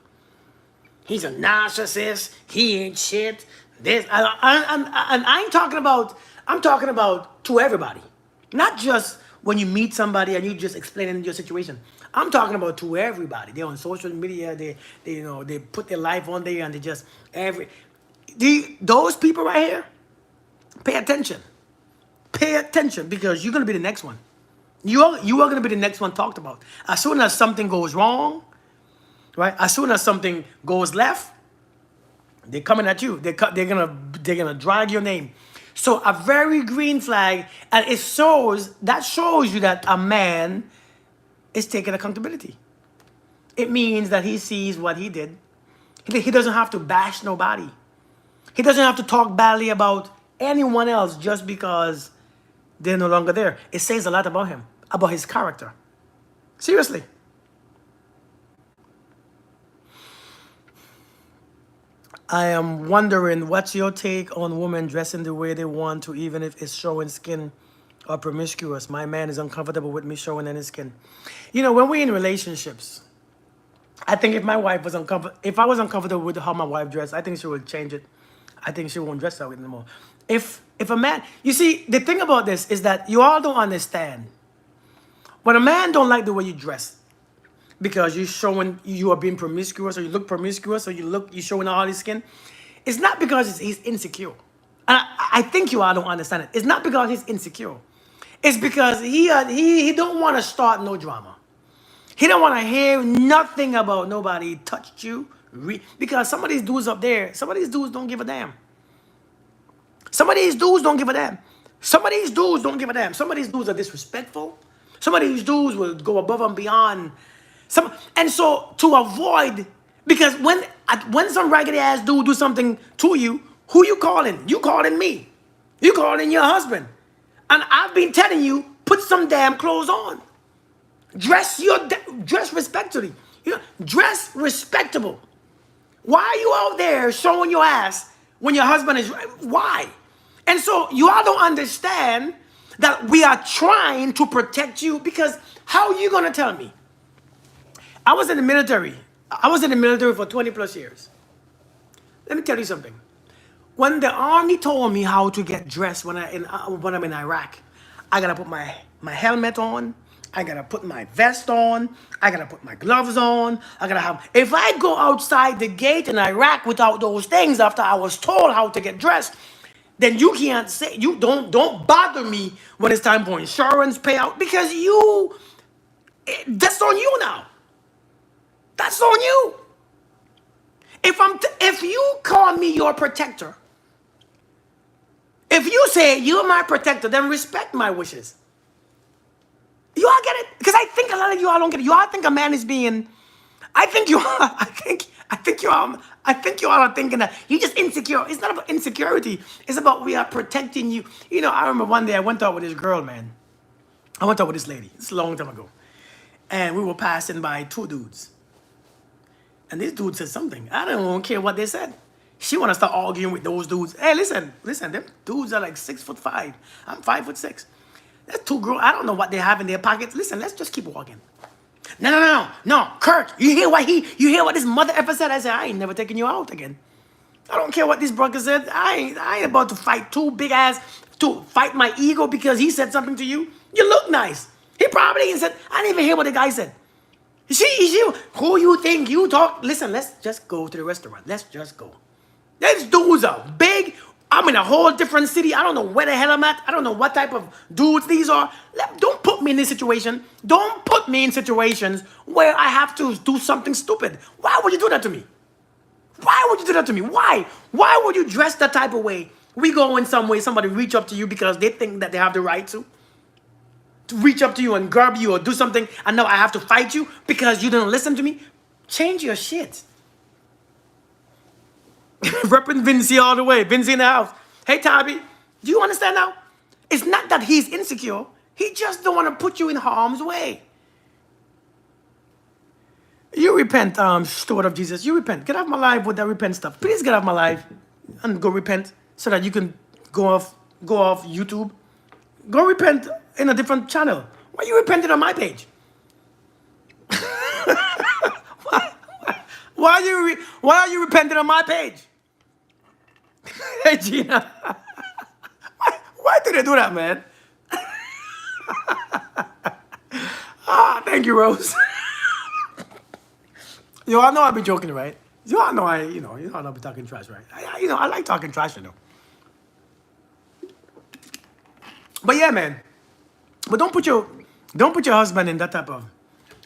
He's a narcissist. He ain't shit. This and I'm talking about to everybody. Not just when you meet somebody and you just explaining your situation. I'm talking about to everybody. They're on social media. They put their life on there and they just those people right here. Pay attention. Pay attention because you're gonna be the next one. You are gonna be the next one talked about. As soon as something goes wrong, right? As soon as something goes left, they're coming at you. They're gonna drag your name. So a very green flag, and that shows you that a man is taking accountability. It means that he sees what he did. He doesn't have to bash nobody. He doesn't have to talk badly about anyone else just because they're no longer there. It says a lot about him, about his character. Seriously. I am wondering, what's your take on women dressing the way they want to, even if it's showing skin or promiscuous? My man is uncomfortable with me showing any skin. When we're in relationships, I think if I was uncomfortable with how my wife dressed, I think she would change it. I think she won't dress that way anymore. If a man, you see, the thing about this is that you all don't understand. When a man don't like the way you dress, because you are being promiscuous, or you look promiscuous, or you're showing all his skin, it's not because he's insecure. And I think you all don't understand it. It's not because he's insecure. It's because he don't want to start no drama. He don't want to hear nothing about nobody touched you. Because some of these dudes up there, some of these dudes don't give a damn. Some of these dudes don't give a damn. Some of these dudes don't give a damn. Some of these dudes are disrespectful. Some of these dudes will go above and beyond. And so to avoid, because when some raggedy ass dude do something to you, who you calling? You calling me. You calling your husband. And I've been telling you, put some damn clothes on. Dress respectably. Dress respectable. Why are you out there showing your ass when your husband is... Why? And so you all don't understand that we are trying to protect you, because how are you going to tell me? I was in the military. I was in the military for 20 plus years. Let me tell you something. When the army told me how to get dressed when I'm in Iraq, I got to put my helmet on. I got to put my vest on. I got to put my gloves on. If I go outside the gate in Iraq without those things after I was told how to get dressed, then you can't say, you don't bother me when it's time for insurance payout, because that's on you now. That's on you. If you call me your protector, if you say you're my protector, then respect my wishes. You all get it? Because I think a lot of you all don't get it. You all think a man is being. I think you all. I think you all are thinking that you're just insecure. It's not about insecurity. It's about we are protecting you. You know, I remember one day I went out with this girl, man. I went out with this lady. It's a long time ago, and we were passing by two dudes. And this dude said something. I don't care what they said. She want to start arguing with those dudes. Hey, listen, them dudes are like 6'5". I'm 5'6". That's two girls. I don't know what they have in their pockets. Listen, let's just keep walking. No, Kurt. You hear what this mother ever said? I said, I ain't never taking you out again. I don't care what this brother said. I ain't about to fight two big ass to fight my ego because he said something to you. You look nice. He probably ain't said. I didn't even hear what the guy said. Who you think you talk? Listen, let's just go to the restaurant. Let's just go. These dudes are big. I'm in a whole different city. I don't know where the hell I'm at. I don't know what type of dudes these are. Don't put me in this situation. Don't put me in situations where I have to do something stupid. Why would you do that to me? Why would you do that to me? Why? Why would you dress that type of way? We go in some way, somebody reach up to you because they think that they have the right to reach up to you and grab you or do something, and now I have to fight you because you didn't listen to me. Change your shit. Repping Vinci all the way. Vinci in the house. Hey, Tabby, do you understand now? It's not that he's insecure. He just don't want to put you in harm's way. You repent, steward of Jesus. You repent. Get off my life with that repent stuff. Please get off my life and go repent so that you can go off YouTube. Go repent in a different channel. Why you repenting on my page? Why are you repenting on my page? Hey, Gina. Why do they do that, man? Thank you, Rose. Yo, I know I be joking, right? I know I be talking trash, right? I like talking trash, you know. But yeah, man. But don't put your husband in that type of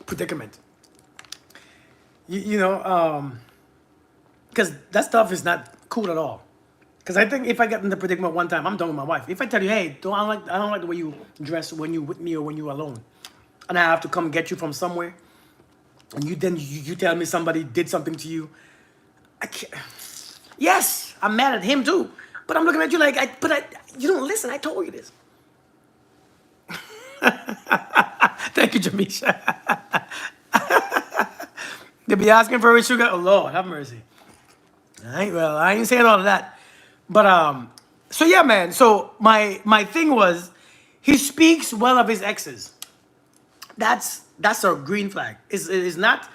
predicament. Because that stuff is not cool at all. Because I think if I get in the predicament one time, I'm done with my wife. If I tell you, hey, I don't like the way you dress when you with me or when you alone, and I have to come get you from somewhere, and you tell me somebody did something to you, I can't. Yes, I'm mad at him too, but I'm looking at you like, you don't listen. I told you this. Thank you, Jamisha. They be asking for a sugar. Oh Lord, have mercy. I ain't saying all of that, but so yeah, man. So my thing was, he speaks well of his exes. That's a green flag. It's not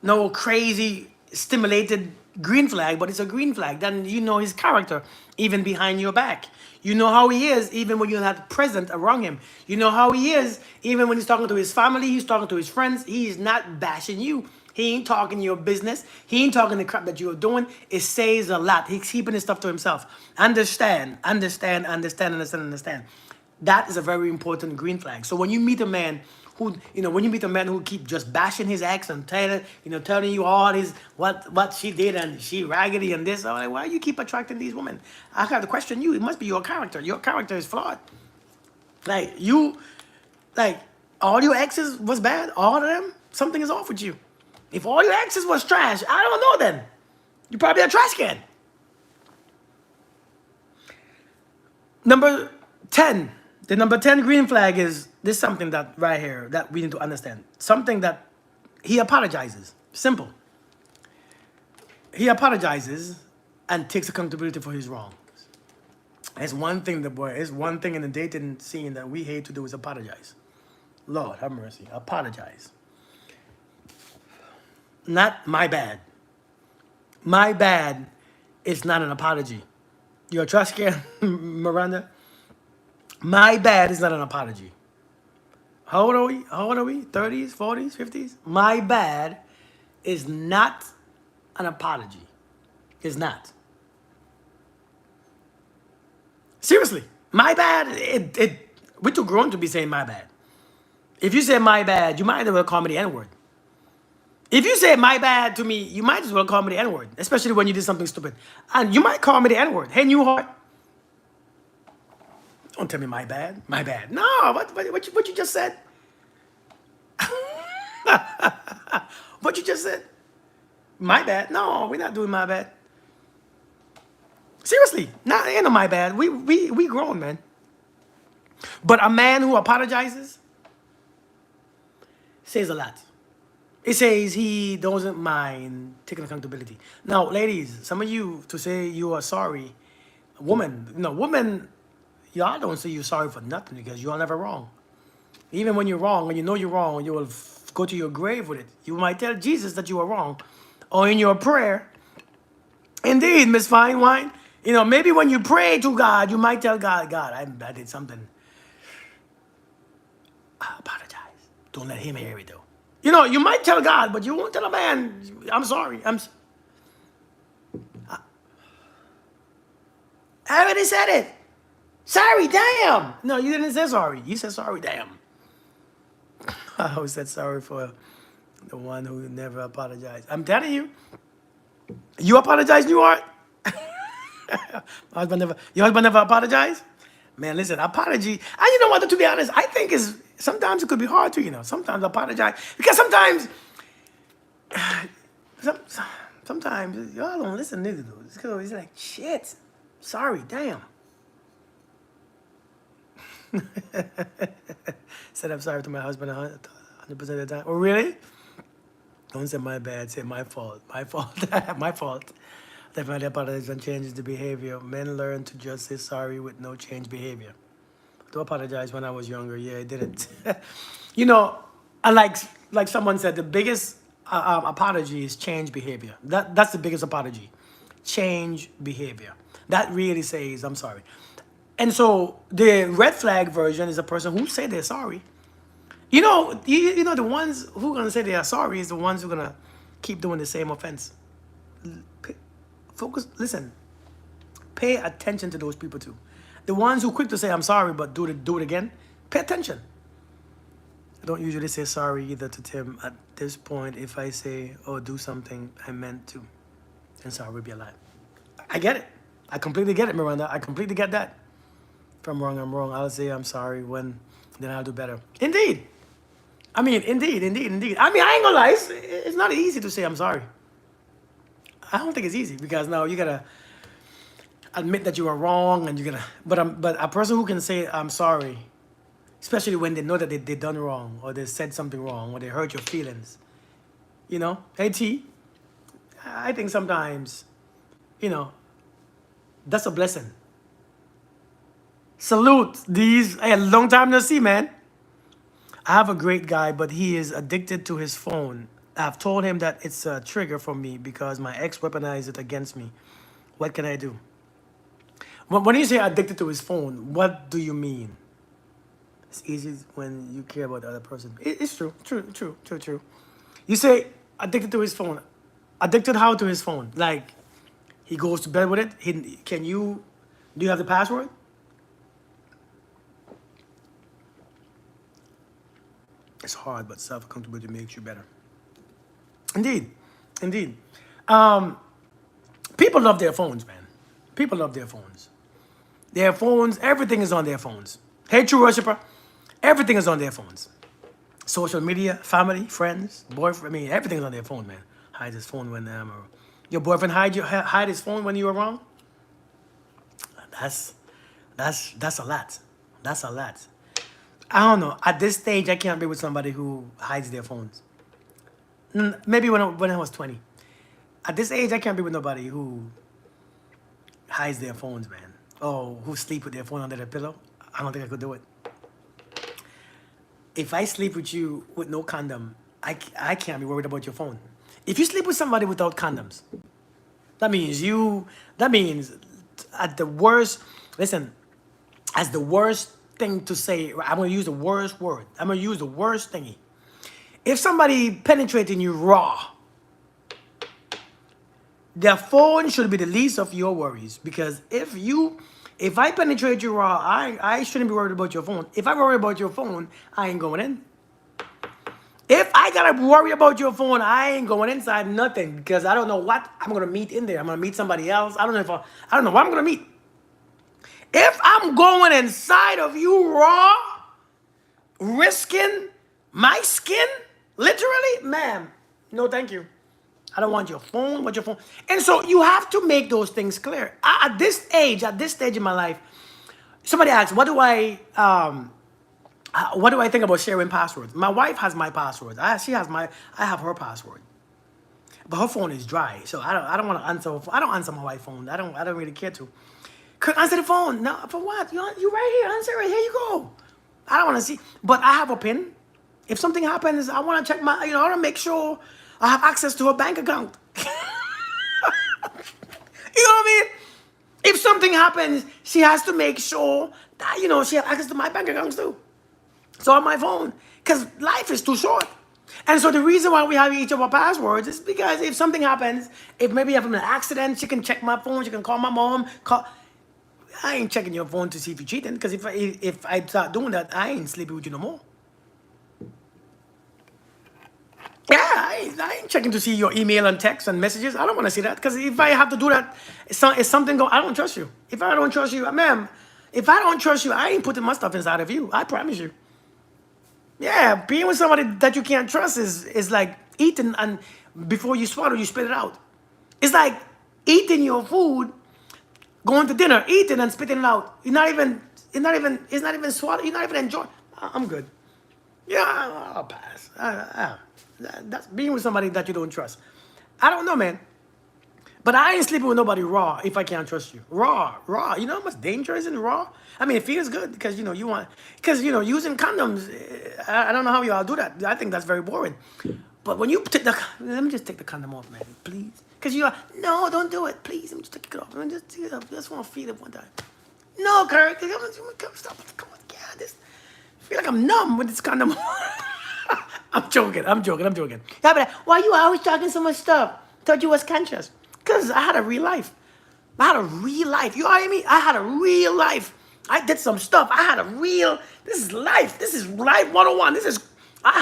no crazy stimulated green flag, but it's a green flag. Then you know his character, even behind your back. You know how he is, even when you're not present around him. You know how he is, even when he's talking to his family, he's talking to his friends. He's not bashing you. He ain't talking your business. He ain't talking the crap that you're doing. It says a lot. He's keeping his stuff to himself. Understand. That is a very important green flag. So when you meet a man who keep just bashing his ex and telling you all his what she did and she raggedy and this, I'm like, why you keep attracting these women? I have to question you. It must be your character. Your character is flawed. Like all your exes was bad. All of them, something is off with you. If all your exes was trash, I don't know then. You're probably a trash can. Number 10. The number 10 green flag is this, something that right here that we need to understand. Something that he apologizes. Simple. He apologizes and takes accountability for his wrongs. It's one thing in the dating scene that we hate to do is apologize. Lord, have mercy. Apologize. Not my bad. My bad is not an apology. You're a trash can, Miranda? My bad is not an apology. How old are we? 30s, 40s, 50s? My bad is not an apology. It's not. Seriously. My bad, we're too grown to be saying my bad. If you say my bad, you might as well call me the N-word. If you say my bad to me, you might as well call me the N-word, especially when you did something stupid. And you might call me the N-word. Hey, Newhart, don't tell me my bad. My bad. No, what you just said? What you just said? My bad. No, we're not doing my bad. Seriously, not ain't no my bad. We grown, man. But a man who apologizes says a lot. It says he doesn't mind taking accountability. Now, ladies, some of you to say you are sorry, woman, no, women, y'all don't say you're sorry for nothing because you are never wrong. Even when you're wrong and you know you're wrong, you will go to your grave with it. You might tell Jesus that you are wrong, or in your prayer. Indeed, Miss Fine Wine. You know, maybe when you pray to God, you might tell God, God, I did something. I apologize. Don't let him hear it though. You know, you might tell God, but you won't tell a man, I'm sorry. I already said it. Sorry, damn. No, you didn't say sorry. You said sorry, damn. I always said sorry for the one who never apologized. I'm telling you. You apologize, you are. Your husband never apologized? Man, listen, apology. And you know what, to be honest, I think is sometimes it could be hard to, sometimes apologize. Because sometimes y'all don't listen to those. It's like, shit, sorry, damn. Said I'm sorry to my husband 100% of the time. Oh, really? Don't say my bad, say my fault. My fault. My fault. Definitely apologize and changes the behavior. Men learn to just say sorry with no change behavior. To apologize when I was younger, yeah, I didn't. And like someone said, the biggest apology is change behavior. That's the biggest apology. Change behavior. That really says, I'm sorry. And so the red flag version is a person who say they're sorry. You know, the ones who are going to say they are sorry is the ones who are going to keep doing the same offense. Focus, listen, pay attention to those people too. The ones who quick to say I'm sorry but do it again, pay attention. I don't usually say sorry either to Tim. At this point, if I say or do something I meant to, then sorry will be a lie. I get it. I completely get it, Miranda. I completely get that. If I'm wrong, I'm wrong. I'll say I'm sorry when, then I'll do better. Indeed. I mean, indeed. I mean, I ain't gonna lie. It's not easy to say I'm sorry. I don't think it's easy because now you gotta admit that you are wrong and you gotta. But a person who can say I'm sorry, especially when they know that they done wrong or they said something wrong or they hurt your feelings. Hey T, I think sometimes, that's a blessing. Salute these. Hey, long time no see, man. I have a great guy, but he is addicted to his phone. I've told him that it's a trigger for me because my ex weaponized it against me. What can I do? When you say addicted to his phone, what do you mean? It's easy when you care about the other person. It's true. You say addicted to his phone. Addicted how to his phone? Like he goes to bed with it? Do you have the password? It's hard, but self-accountability makes you better. Indeed. People love their phones, man. People love their phones. Their phones, everything is on their phones. Hey, true worshiper, everything is on their phones. Social media, family, friends, boyfriend, everything is on their phone, man. Hide his phone when your boyfriend hide his phone when you were wrong. That's a lot. That's a lot. I don't know. At this stage, I can't be with somebody who hides their phones. Maybe when I was 20. At this age, I can't be with nobody who hides their phones, man. Or who sleep with their phone under their pillow. I don't think I could do it. If I sleep with you with no condom, I can't be worried about your phone. If you sleep with somebody without condoms, that means at the worst, listen, as the worst thing to say, I'm going to use the worst word. I'm going to use the worst thingy. If somebody penetrating you raw, their phone should be the least of your worries. Because if I penetrate you raw, I shouldn't be worried about your phone. If I worry about your phone, I ain't going in. If I gotta worry about your phone. I ain't going inside nothing because I don't know what I'm gonna meet in there. I'm gonna meet somebody else. I don't know if I don't know what I'm gonna meet. If I'm going inside of you raw, risking my skin, literally, ma'am, no, thank you. I don't want your phone. Want your phone? And so you have to make those things clear. At this age, at this stage in my life, somebody asks, what do I think about sharing passwords? My wife has my passwords. I have her password. But her phone is dry, so I don't want to answer. I don't answer my wife's phone. I don't really care to. Could answer the phone. No, for what? You right here. Answer it. Here you go. I don't want to see. But I have a pin. If something happens, I want to check my. I want to make sure I have access to her bank account. You know what I mean? If something happens, she has to make sure that she has access to my bank accounts too. So on my phone, because life is too short. And so the reason why we have each of our passwords is because if something happens, if maybe I have an accident, she can check my phone, she can call my mom. I ain't checking your phone to see if you're cheating, because if I start doing that, I ain't sleeping with you no more. Yeah, I ain't checking to see your email and text and messages. I don't want to see that, because if I have to do that, if something go, I don't trust you. If I don't trust you, ma'am, if I don't trust you, I ain't putting my stuff inside of you. I promise you. Yeah, being with somebody that you can't trust is like eating, and before you swallow, you spit it out. It's like eating your food, going to dinner, eating and spitting it out. It's not even swallow. You're not even enjoying. I'm good. Yeah, I'll pass. That's being with somebody that you don't trust. I don't know, man. But I ain't sleeping with nobody raw if I can't trust you. Raw. You know how much danger is in raw? I mean, it feels good because, using condoms, I don't know how y'all do that. I think that's very boring. But when you take let me just take the condom off, man, please. Because no, don't do it, please. Let me just take it off. Let me just take it off. I just want to feel it one time. No, Kurt, come stop. Come on, yeah, I feel like I'm numb with this condom. I'm joking. Yeah, but why you always talking so much stuff? Thought you was conscious. Because I had a real life. You know what I mean? I had a real life. I did some stuff. This is life. This is life 101. I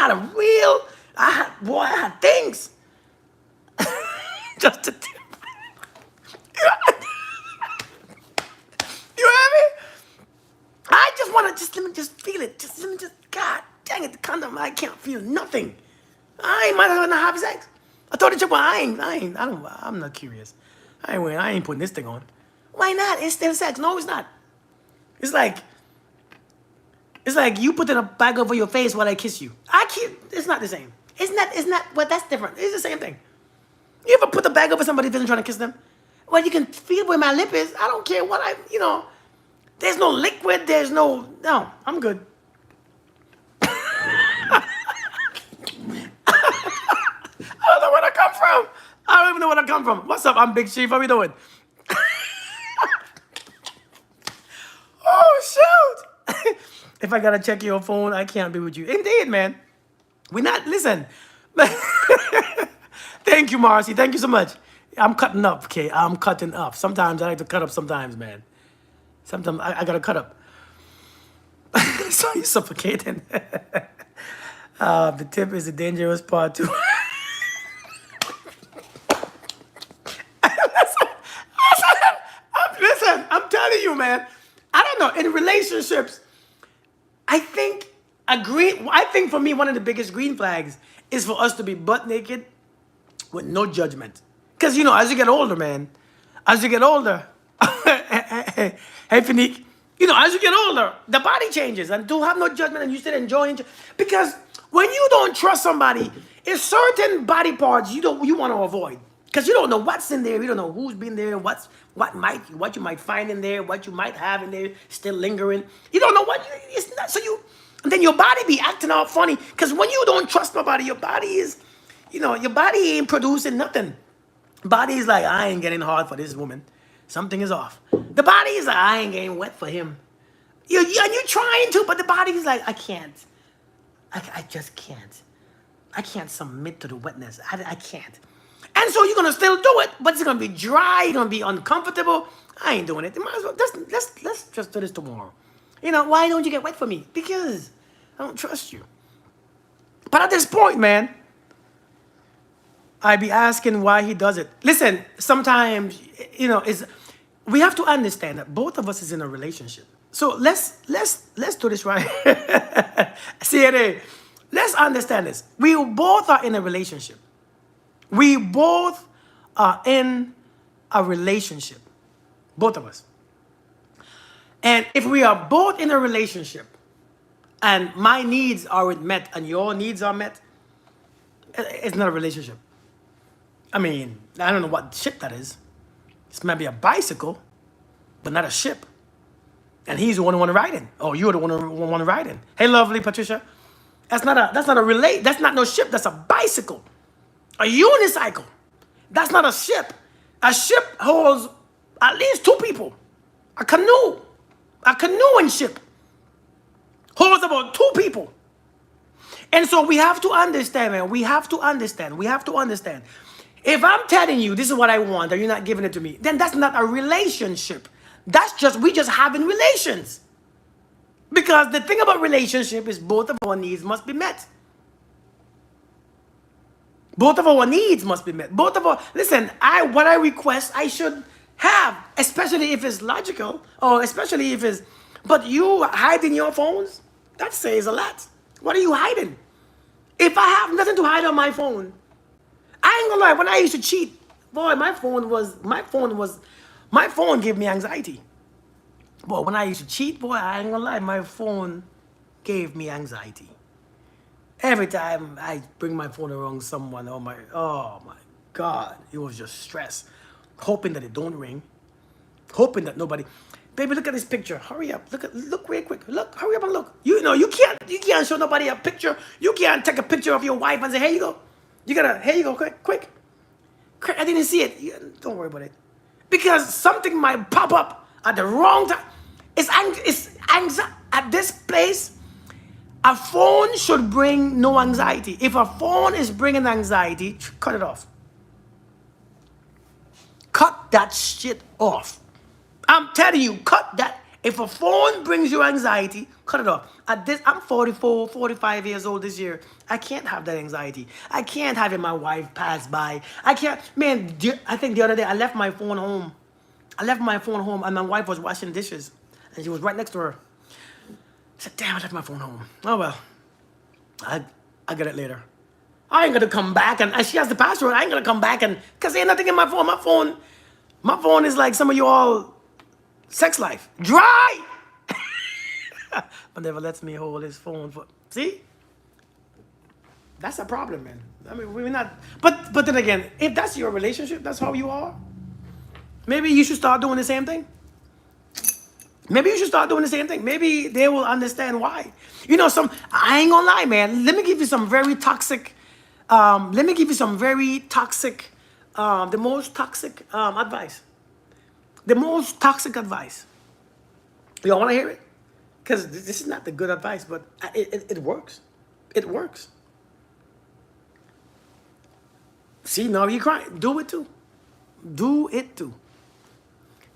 had things. Just to you hear me? I just want to let me just feel it. God dang it, the condom, I can't feel nothing. I might not have sex. I told the chick, well, I'm not curious. I ain't putting this thing on. Why not? It's still sex. No, it's not. It's like you putting a bag over your face while I kiss you. It's not the same. It's not, well, that's different. It's the same thing. You ever put the bag over somebody's face and trying to kiss them? Well, you can feel where my lip is. I don't care what there's no liquid, no, I'm good. I don't know where I come from. I don't even know where I come from. What's up? I'm Big Chief. How we doing? Oh, shoot. If I got to check your phone, I can't be with you. Indeed, man. Listen. Thank you, Marcy. Thank you so much. I'm cutting up, okay? I'm cutting up. Sometimes I like to cut up sometimes, man. Sometimes I got to cut up. So you're suffocating. The tip is the dangerous part, too. Listen, I'm telling you, man. I don't know. In relationships, I think for me, one of the biggest green flags is for us to be butt naked with no judgment. Because, as you get older, man, hey, Finique, as you get older, the body changes, and to have no judgment and you still enjoying. Because when you don't trust somebody, it's certain body parts you want to avoid. Because you don't know what's in there, you don't know who's been there, what you might find in there, what you might have in there still lingering. You don't know it's not, and then your body be acting all funny. Because when you don't trust nobody, your body is, your body ain't producing nothing. Body is like, I ain't getting hard for this woman. Something is off. The body is like, I ain't getting wet for him. And you're trying to, but the body is like, I can't. I just can't. I can't submit to the wetness. I can't. And so you're going to still do it, but it's going to be dry. You're going to be uncomfortable. I ain't doing it. Might as well, let's just do this tomorrow. Why don't you get wet for me? Because I don't trust you. But at this point, man, I be asking why he does it. Listen, sometimes, is we have to understand that both of us is in a relationship. So let's do this right. See it. Let's understand this. We both are in a relationship. We both are in a relationship. Both of us. And if we are both in a relationship and my needs aren't met and your needs are met, it's not a relationship. I mean, I don't know what ship that is. It's maybe a bicycle, but not a ship. And he's the one riding. Oh, you're the one riding. Hey, lovely Patricia. That's not a relate. That's not no ship. That's a bicycle. A unicycle. That's not a ship. A ship holds at least two people. A canoe. A canoeing ship holds about two people. And so we have to understand, man. We have to understand. If I'm telling you this is what I want and you're not giving it to me, then that's not a relationship. That's just, we just having relations. Because the thing about relationship is both of our needs must be met. Both of our needs must be met. Listen, what I request, I should have, especially if it's logical, or especially if it's, but you hiding your phones, that says a lot. What are you hiding? If I have nothing to hide on my phone, I ain't gonna lie, when I used to cheat, boy, my phone gave me anxiety. Boy, when I used to cheat, boy, I ain't gonna lie, my phone gave me anxiety. Every time I bring my phone around someone, oh my God, it was just stress. Hoping that it don't ring. Hoping that nobody, baby, look at this picture. Hurry up, look real quick. Look, hurry up and look. You can't show nobody a picture. You can't take a picture of your wife and say, here you go. Here you go, quick. I didn't see it. Don't worry about it. Because something might pop up at the wrong time. It's anxiety. At this place, a phone should bring no anxiety. If a phone is bringing anxiety, cut it off. Cut that shit off. I'm telling you, cut that. If a phone brings you anxiety, cut it off. I'm 44, 45 years old this year. I can't have that anxiety. I can't have my wife pass by. I can't, man, I think the other day I left my phone home. And my wife was washing dishes. And she was right next to her. I said, damn, I left my phone home. Oh, well, I get it later. I ain't gonna come back and she has the password. I ain't gonna come back because ain't nothing in my phone. My phone is like some of you all sex life. Dry! But never lets me hold his phone for, see? That's a problem, man. I mean, we're not, but then again, if that's your relationship, that's how you are, maybe you should start doing the same thing. Maybe they will understand why. I ain't gonna lie, man. Let me give you some very toxic, the most toxic advice. The most toxic advice. Y'all want to hear it? Because this is not the good advice, but it works. It works. See, now you're crying. Do it too.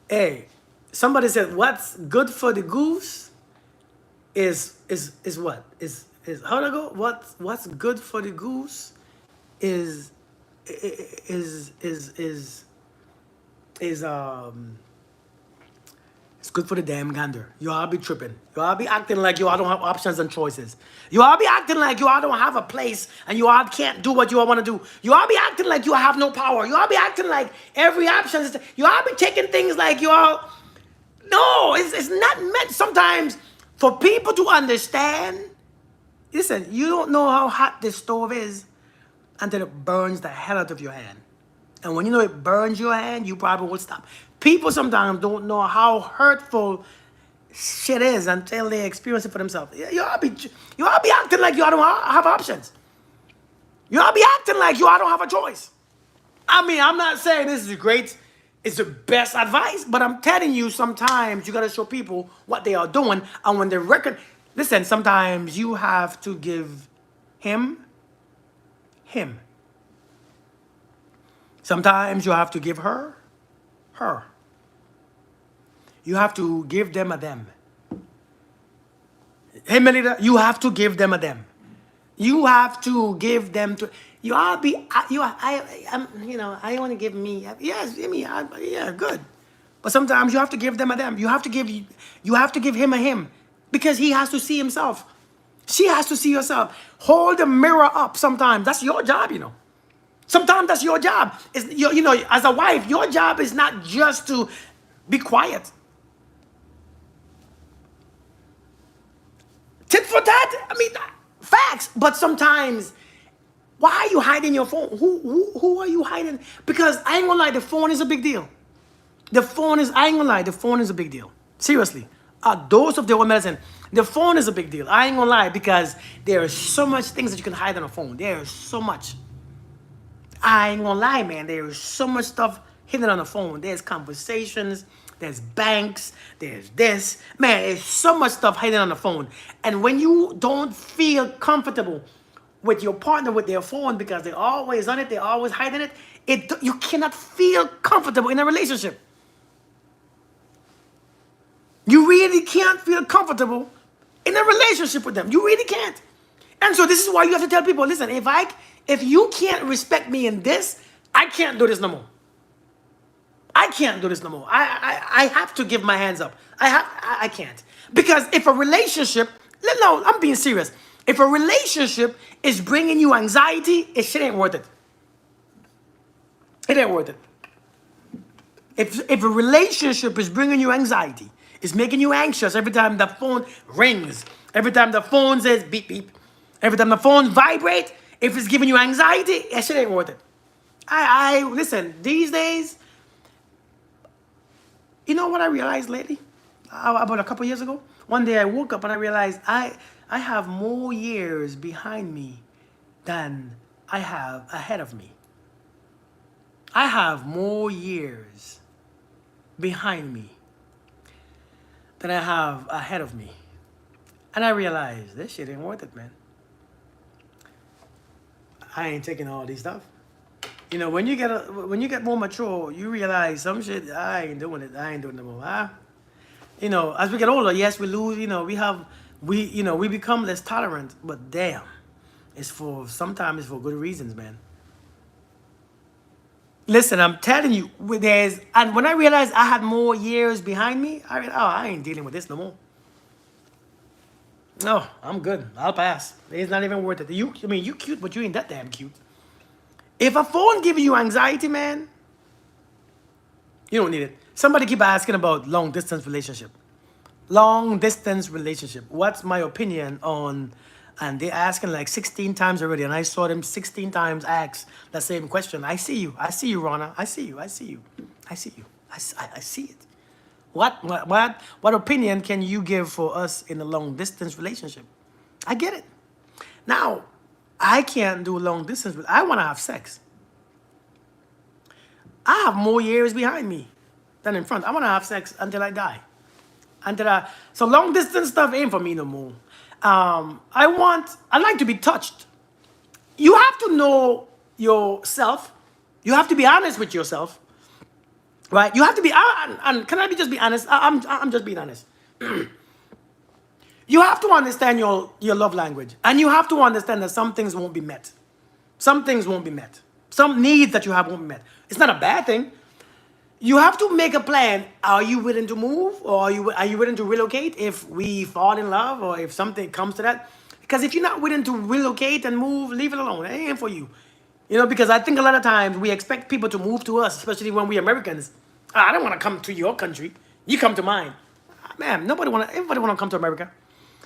Hey, somebody said, what's good for the goose is what? Is how do I go? What's good for the goose is it's good for the damn gander. You all be tripping. You all be acting like you all don't have options and choices. You all be acting like you all don't have a place and you all can't do what you all want to do. You all be acting like you all have no power. You all be acting like every option is... You all be taking things like you all... No, it's not meant sometimes for people to understand. Listen, you don't know how hot this stove is until it burns the hell out of your hand. And when you know it burns your hand, you probably will stop. People sometimes don't know how hurtful shit is until they experience it for themselves. You all be acting like you all don't have options. You all be acting like you all don't have a choice. I mean, I'm not saying this is great. It's the best advice, but I'm telling you, sometimes you got to show people what they are doing. And when they listen, sometimes you have to give him. Sometimes you have to give her. You have to give them a them. Hey, Melita, you have to give them a them. You have to give them to you. I'll be you. I'm you know I want to give me yes me yeah good, but sometimes you have to give them a them. You have to give him a him because he has to see himself. She has to see herself. Hold the mirror up. Sometimes that's your job, you know. Sometimes that's your job. It's, you know, as a wife, your job is not just to be quiet. Tit for tat. I mean, facts. But sometimes, why are you hiding your phone? Who are you hiding? Because I ain't gonna lie, the phone is a big deal. I ain't gonna lie, the phone is a big deal. Seriously. A dose of the old medicine. The phone is a big deal. I ain't gonna lie, because there are so much things that you can hide on a phone. There is so much. I ain't gonna lie, man. There is so much stuff hidden on the phone. There's conversations, there's banks, there's this. Man, there's so much stuff hidden on the phone. And when you don't feel comfortable with your partner with their phone because they're always on it, they're always hiding it, you cannot feel comfortable in a relationship. You really can't feel comfortable in a relationship with them. You really can't. And so this is why you have to tell people, listen, if you can't respect me in this, I can't do this no more. I can't do this no more. I have to give my hands up. I can't. Because if a relationship, no, I'm being serious. If a relationship is bringing you anxiety, shit ain't worth it. It ain't worth it. If a relationship is bringing you anxiety, it's making you anxious every time the phone rings, every time the phone says beep beep, every time the phone vibrates, if it's giving you anxiety, that shit ain't worth it. I listen, these days, you know what I realized lately? About a couple years ago? One day I woke up and I realized I have more years behind me than I have ahead of me. I have more years behind me than I have ahead of me. And I realized this shit ain't worth it, man. I ain't taking all these stuff. You know, when you get more mature, you realize some shit, I ain't doing it. I ain't doing it no more. You know, as we get older, yes, we lose, you know, we become less tolerant, but damn, sometimes it's for good reasons, man. Listen, I'm telling you, and when I realized I had more years behind me, I ain't dealing with this no more. No, I'm good. I'll pass. It's not even worth it. You cute, but you ain't that damn cute. If a phone gives you anxiety, man, you don't need it. Somebody keep asking about long distance relationship. Long distance relationship. What's my opinion on? And they're asking like 16 times already, and I saw them 16 times ask the same question. I see you, Rana. I see you. I see it. What opinion can you give for us in a long distance relationship? I get it. Now, I can't do long distance, but I want to have sex. I have more years behind me than in front. I want to have sex until I die. So long distance stuff ain't for me no more. I like to be touched. You have to know yourself. You have to be honest with yourself. Right? You have to be, and can I just be honest? I'm just being honest. You have to understand your love language. And you have to understand that some things won't be met. Some things won't be met. Some needs that you have won't be met. It's not a bad thing. You have to make a plan. Are you willing to move? Or are you willing to relocate if we fall in love or if something comes to that? Because if you're not willing to relocate and move, leave it alone. It ain't for you. You know, because I think a lot of times we expect people to move to us, especially when we're Americans. I don't want to come to your country. You come to mine. Man, everybody want to come to America.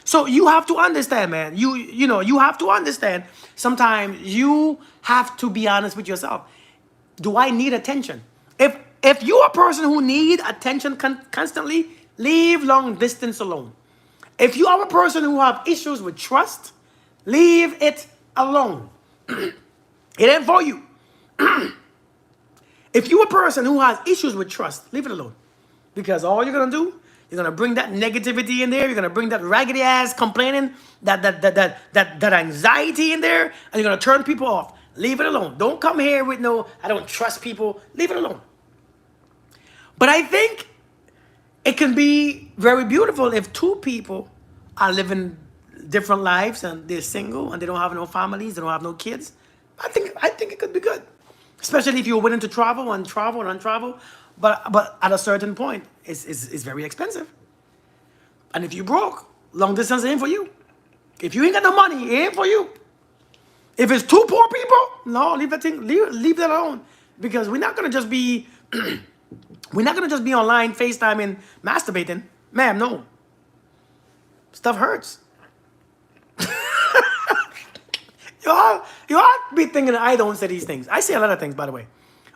So you have to understand, man. You have to understand. Sometimes you have to be honest with yourself. Do I need attention? If you're a person who needs attention constantly, leave long distance alone. If you are a person who have issues with trust, leave it alone. It ain't for you. If you're a person who has issues with trust, leave it alone. Because all you're going to do, you're going to bring that negativity in there. You're going to bring that raggedy ass complaining, that anxiety in there, and you're going to turn people off. Leave it alone. Don't come here with no, I don't trust people. Leave it alone. But I think it can be very beautiful if two people are living different lives and they're single and they don't have no families, they don't have no kids, I think it could be good, especially if you're willing to travel and travel and travel. But at a certain point, it's very expensive. And if you broke, long distance ain't for you. If you ain't got no money, it ain't for you. If it's two poor people, no, leave that thing, leave that alone. Because we're not gonna just be we're not gonna just be online FaceTiming, masturbating. Ma'am, no. Stuff hurts. You all be thinking that I don't say these things. I say a lot of things, by the way.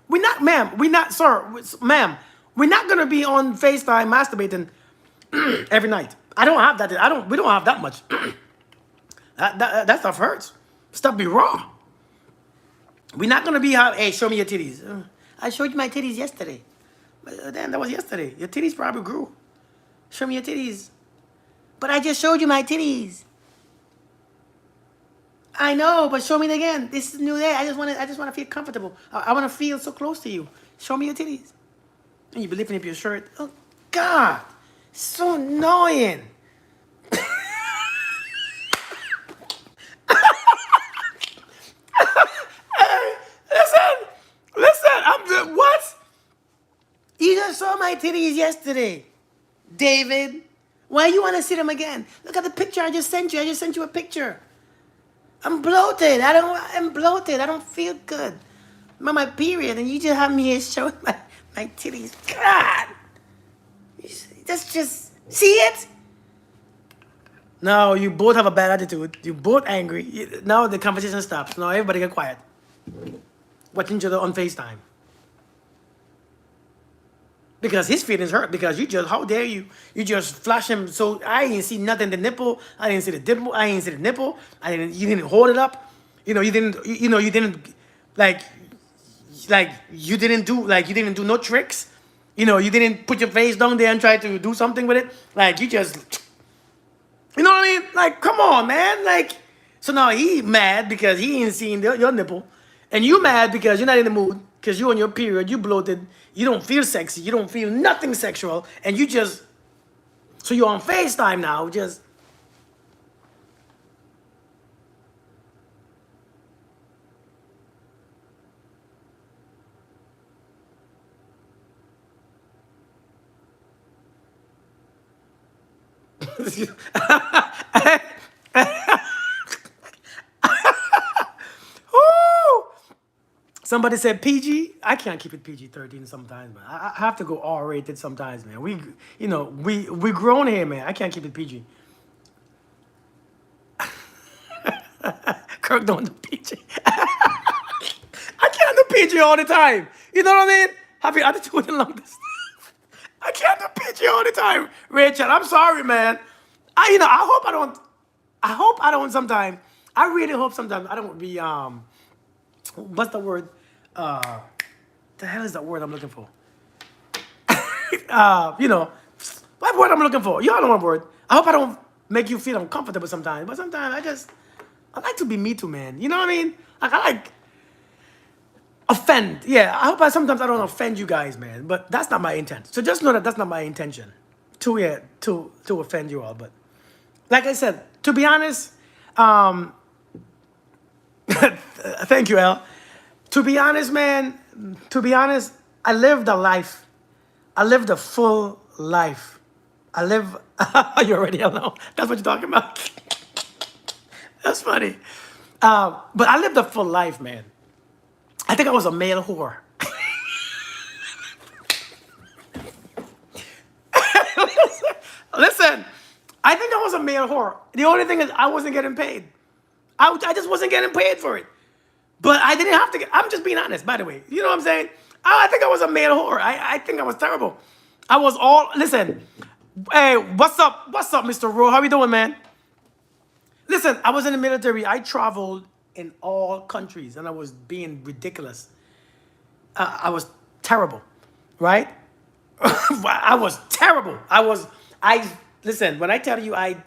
We're not, ma'am, we're not, sir, ma'am, we're not gonna be on FaceTime masturbating every night. I don't have that. We don't have that much. That stuff hurts. Stuff be raw. We're not gonna be hey, show me your titties. I showed you my titties yesterday. Damn, that was yesterday. Your titties probably grew. Show me your titties. But I just showed you my titties. I know, but show me it again. This is new day. I just wanna feel comfortable. I wanna feel so close to you. Show me your titties. And you be lifting up your shirt. Oh God. So annoying. Listen, what? You just saw my titties yesterday, David. Why you want to see them again? Look at the picture I just sent you. I just sent you a picture. I'm bloated. I'm bloated. I don't feel good. I'm on my period, and you just have me here showing my titties. God. That's just, see it? No, you both have a bad attitude. You both angry. Now the conversation stops. Now everybody get quiet. Watching each other on FaceTime. Because his feelings hurt. Because you just, how dare you? You just flash him. So I didn't see nothing. The nipple. I didn't see the nipple. You didn't hold it up. You didn't like you didn't do no tricks. You didn't put your face down there and try to do something with it. Like you just, you know what I mean? Like, come on, man. Like, so now he mad because he ain't seen your nipple. And you mad because you're not in the mood, because you on your period, you bloated, you don't feel sexy, you don't feel nothing sexual, and you just, so you're on FaceTime now, just. Somebody said PG. I can't keep it PG-13 sometimes, man. I have to go R-rated sometimes, man. We grown here, man. I can't keep it PG. Kirk don't do PG. I can't do PG all the time. You know what I mean? Happy attitude and long distance. I can't do PG all the time, Rachel. I'm sorry, man. I hope I don't sometimes. I really hope sometimes I don't be what's the word? The hell is that word I'm looking for? What word I'm looking for? Y'all know what word. I hope I don't make you feel uncomfortable sometimes. But sometimes I like to be me too, man. You know what I mean? Like I like offend. Yeah, I hope sometimes I don't offend you guys, man. But that's not my intent. So just know that that's not my intention to offend you all. But like I said, to be honest, thank you, El. To be honest, man, I lived a life. I lived a full life. You already know. That's what you're talking about. That's funny. But I lived a full life, man. I think I was a male whore. Listen, I think I was a male whore. The only thing is I wasn't getting paid. I just wasn't getting paid for it. But I didn't have to get, I'm just being honest, by the way. You know what I'm saying? I think I was a male whore. I think I was terrible. I was listen, hey, what's up? What's up, Mr. Rowe? How you doing, man? Listen, I was in the military. I traveled in all countries, and I was being ridiculous. I was terrible, right? I was terrible. Listen, when I tell you I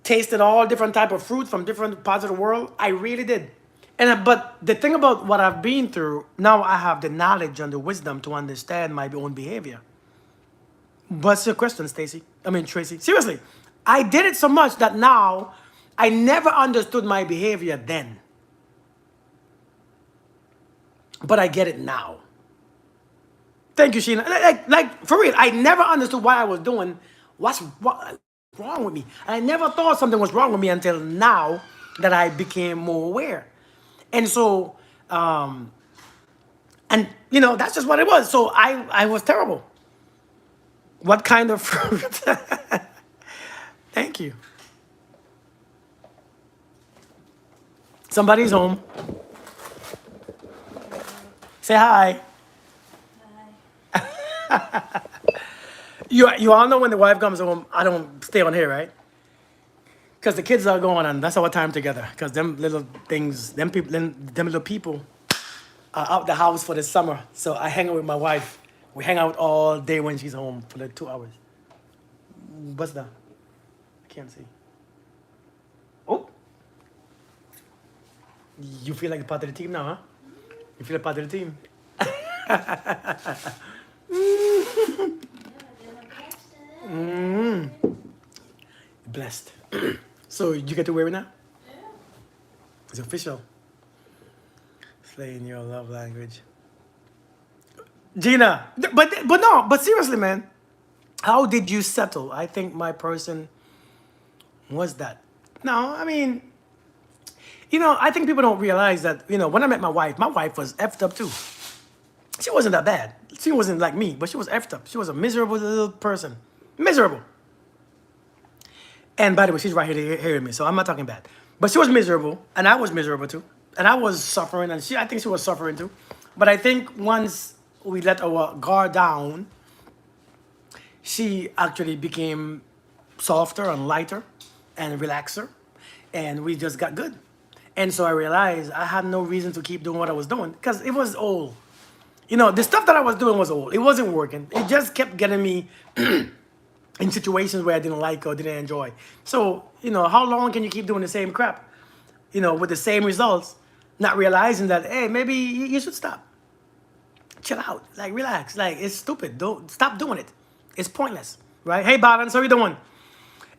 tasted all different type of fruit from different parts of the world, I really did. But the thing about what I've been through, now I have the knowledge and the wisdom to understand my own behavior. What's your question, Tracy? Seriously, I did it so much that now I never understood my behavior then. But I get it now. Thank you, Sheena. Like for real, I never understood why I was doing what wrong with me. I never thought something was wrong with me until now that I became more aware. And so, and you know, that's just what it was. So I was terrible. What kind of fruit? Thank you. Somebody's home. Say hi. You all know when the wife comes home, I don't stay on here, right? Because the kids are going and that's our time together. Because them little things, them people, them little people are out the house for the summer. So I hang out with my wife. We hang out all day when she's home for like 2 hours. What's that? I can't see. Oh. You feel like a part of the team now, huh? You feel a part of the team? Mm. Blessed. So you get to wear it now? It's official. Slaying your love language. Gina, but seriously, man, how did you settle? I think my person was that. No, I mean, you know, I think people don't realize that, you know, when I met my wife was effed up too. She wasn't that bad. She wasn't like me, but she was effed up. She was a miserable little person. Miserable. And by the way, she's right here hearing me, so I'm not talking bad. But she was miserable, and I was miserable too. And I was suffering, and I think she was suffering too. But I think once we let our guard down, she actually became softer and lighter and relaxer. And we just got good. And so I realized I had no reason to keep doing what I was doing because it was old. You know, the stuff that I was doing was old. It wasn't working. It just kept getting me in situations where I didn't like or didn't enjoy. So, you know, how long can you keep doing the same crap, you know, with the same results, not realizing that, hey, maybe you should stop. Chill out, like relax, like it's stupid. Don't stop doing it. It's pointless, right? Hey, Balance, how you doing?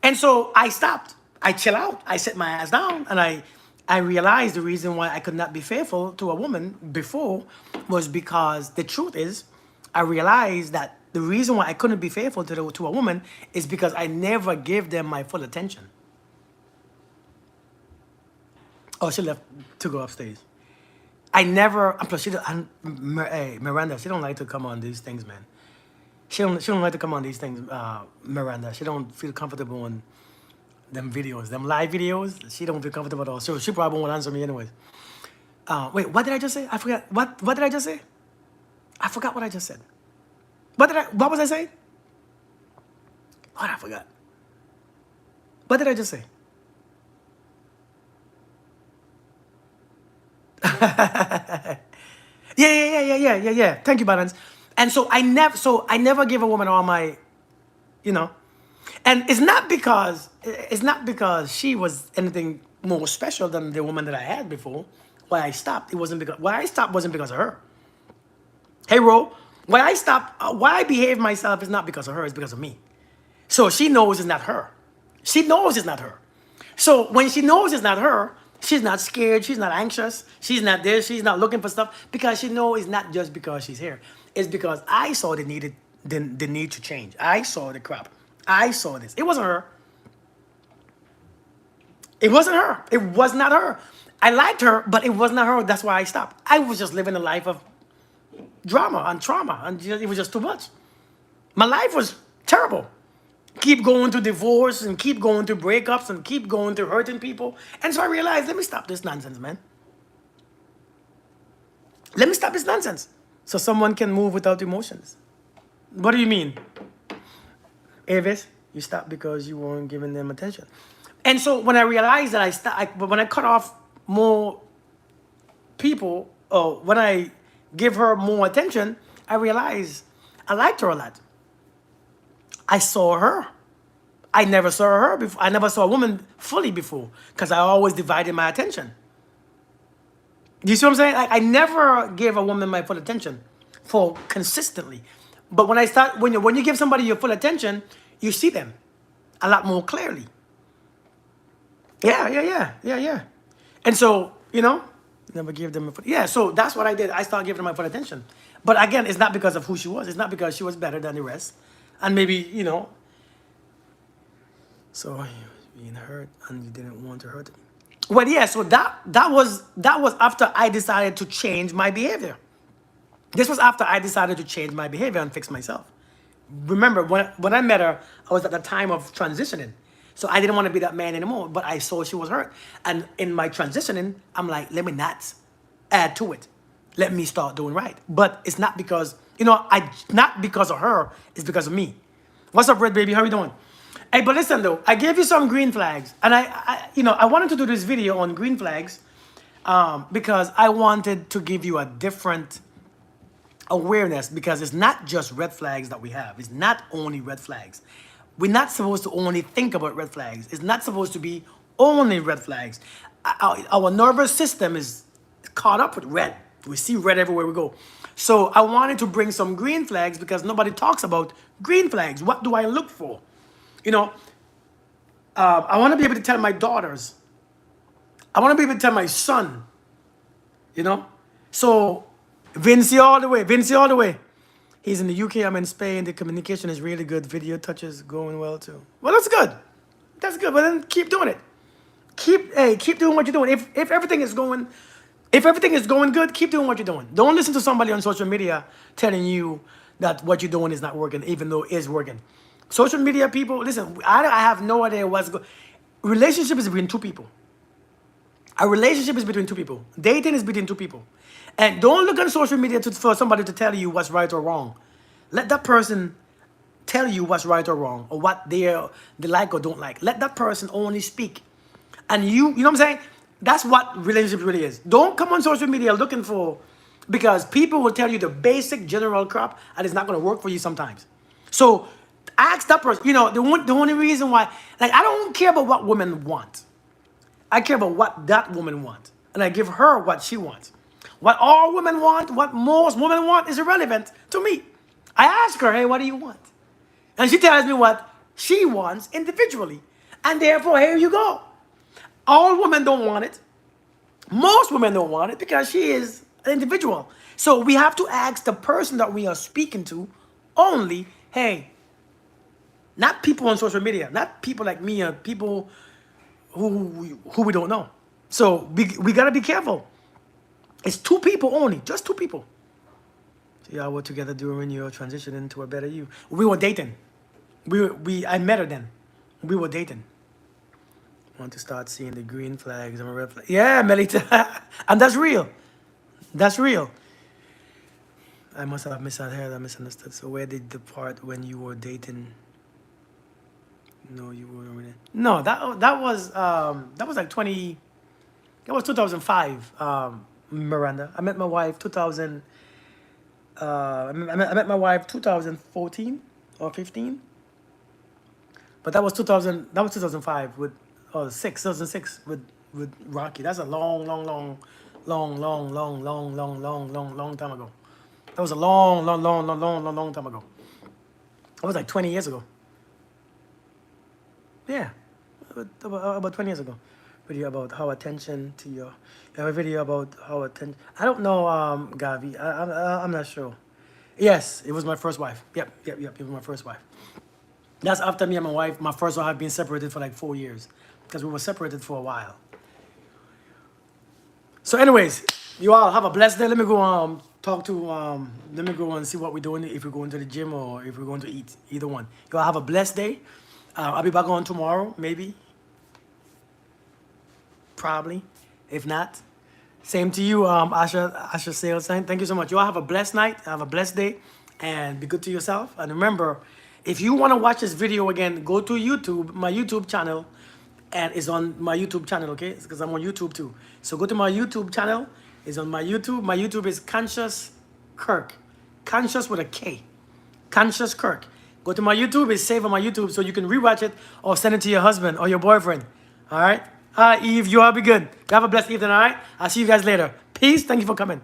And so I stopped. I chill out. I sit my ass down, and I realized the reason why I could not be faithful to a woman before was because the truth is, I realized that the reason why I couldn't be faithful to a woman is because I never gave them my full attention. Oh, she left to go upstairs. I never. Plus, hey, Miranda, she don't like to come on these things, man. She don't like to come on these things, Miranda. She don't feel comfortable on them videos, them live videos. She don't feel comfortable at all. So she probably won't answer me anyways. Wait, what did I just say? I forgot. What did I just say? I forgot what I just said. What was I saying? What I forgot. What did I just say? Yeah. Thank you, Balance. And so I never give a woman all my, you know, and it's not because she was anything more special than the woman that I had before. Why I stopped, why I stopped wasn't because of her. Hey, Ro, why I behave myself is not because of her, it's because of me. So she knows it's not her. She knows it's not her. So when she knows it's not her, she's not scared, she's not anxious, she's not this, she's not looking for stuff, because she knows it's not just because she's here. It's because I saw the need to change. I saw the crap. I saw this. It wasn't her. It wasn't her. It was not her. I liked her, but it was not her. That's why I stopped. I was just living a life of drama and trauma, and it was just too much. My life was terrible. Keep going to divorce and keep going to breakups and keep going to hurting people. And so I realized, let me stop this nonsense, man. Let me stop this nonsense so someone can move without emotions. What do you mean? Avis, you stopped because you weren't giving them attention. And so when I realized that when I cut off more people, or when I give her more attention, I realized I liked her a lot. I saw her. I never saw her before. I never saw a woman fully before because I always divided my attention. You see what I'm saying? I never gave a woman my full attention for consistently. But when you give somebody your full attention, you see them. a lot more clearly. Yeah. And so, never give them a foot. Yeah, so that's what I did. I started giving them my full attention. But again, it's not because of who she was. It's not because she was better than the rest. And maybe, so you was being hurt and you didn't want to hurt me. Well, yeah, so that was after I decided to change my behavior. This was after I decided to change my behavior and fix myself. Remember, when I met her, I was at the time of transitioning. So I didn't want to be that man anymore, but I saw she was hurt. And in my transitioning, I'm like, let me not add to it. Let me start doing right. But it's not because, not because of her, it's because of me. What's up, Red Baby? How you doing? Hey, but listen though, I gave you some green flags. And I wanted to do this video on green flags because I wanted to give you a different awareness, because it's not just red flags that we have. It's not only red flags. We're not supposed to only think about red flags. It's not supposed to be only red flags. Our nervous system is caught up with red. We see red everywhere we go. So I wanted to bring some green flags because nobody talks about green flags. What do I look for? I want to be able to tell my daughters. I want to be able to tell my son. So Vinci all the way. Vinci all the way. He's in the UK. I'm in Spain. The communication is really good. Video touches going well too. Well, that's good. That's good. But then keep doing it. Keep doing what you're doing. If everything is going good, keep doing what you're doing. Don't listen to somebody on social media telling you that what you're doing is not working, even though it is working. Social media people, listen. I have no idea what's going. Relationship is between two people. A relationship is between two people. Dating is between two people. And don't look on social media for somebody to tell you what's right or wrong. Let that person tell you what's right or wrong, or what they like or don't like. Let that person only speak. And you know what I'm saying? That's what relationship really is. Don't come on social media looking for, because people will tell you the basic general crap and it's not going to work for you sometimes. So ask that person, the only reason why, like, I don't care about what women want. I care about what that woman wants. And I give her what she wants. What all women want, what most women want is irrelevant to me. I ask her, hey, what do you want? And she tells me what she wants individually. And therefore, here you go. All women don't want it. Most women don't want it because she is an individual. So we have to ask the person that we are speaking to only, hey, not people on social media, not people like me, or people who we don't know. So we got to be careful. It's two people only, just two people. So y'all were together during your transition into a better you. We were dating. I met her then. We were dating. Want to start seeing the green flags and red flags. Yeah, Melita. And that's real. That's real. I must have misheard. I misunderstood. So where did the part when you were dating? No, you weren't. No, that was like 20. That was 2005. Miranda. I met my wife 2000. I met my wife 2014 or 15. But that was 2000. That was 2005 with 2006 with Rocky. That's a long time ago. That was a long time ago. That was like 20 years ago. Yeah, about 20 years ago. Video about how attention to your. You have a video about how attention. I don't know, Gavi. I'm not sure. Yes, it was my first wife. Yep. It was my first wife. That's after me and my wife, my first wife, have been separated for like 4 years, because we were separated for a while. So, anyways, you all have a blessed day. Let me go let me go and see what we're doing. If we're going to the gym or if we're going to eat, either one. You all have a blessed day. I'll be back on tomorrow, maybe. Probably. If not, same to you, Asha Sales. Thank you so much. You all have a blessed night. Have a blessed day. And be good to yourself. And remember, if you want to watch this video again, go to YouTube, my YouTube channel. And it's on my YouTube channel, okay? Because I'm on YouTube too. So go to my YouTube channel. It's on my YouTube. My YouTube is Conscious Kirk. Conscious with a K. Conscious Kirk. Go to my YouTube. It's saved on my YouTube so you can rewatch it or send it to your husband or your boyfriend. All right? Eve, you all be good. You have a blessed evening, all right? I'll see you guys later. Peace. Thank you for coming.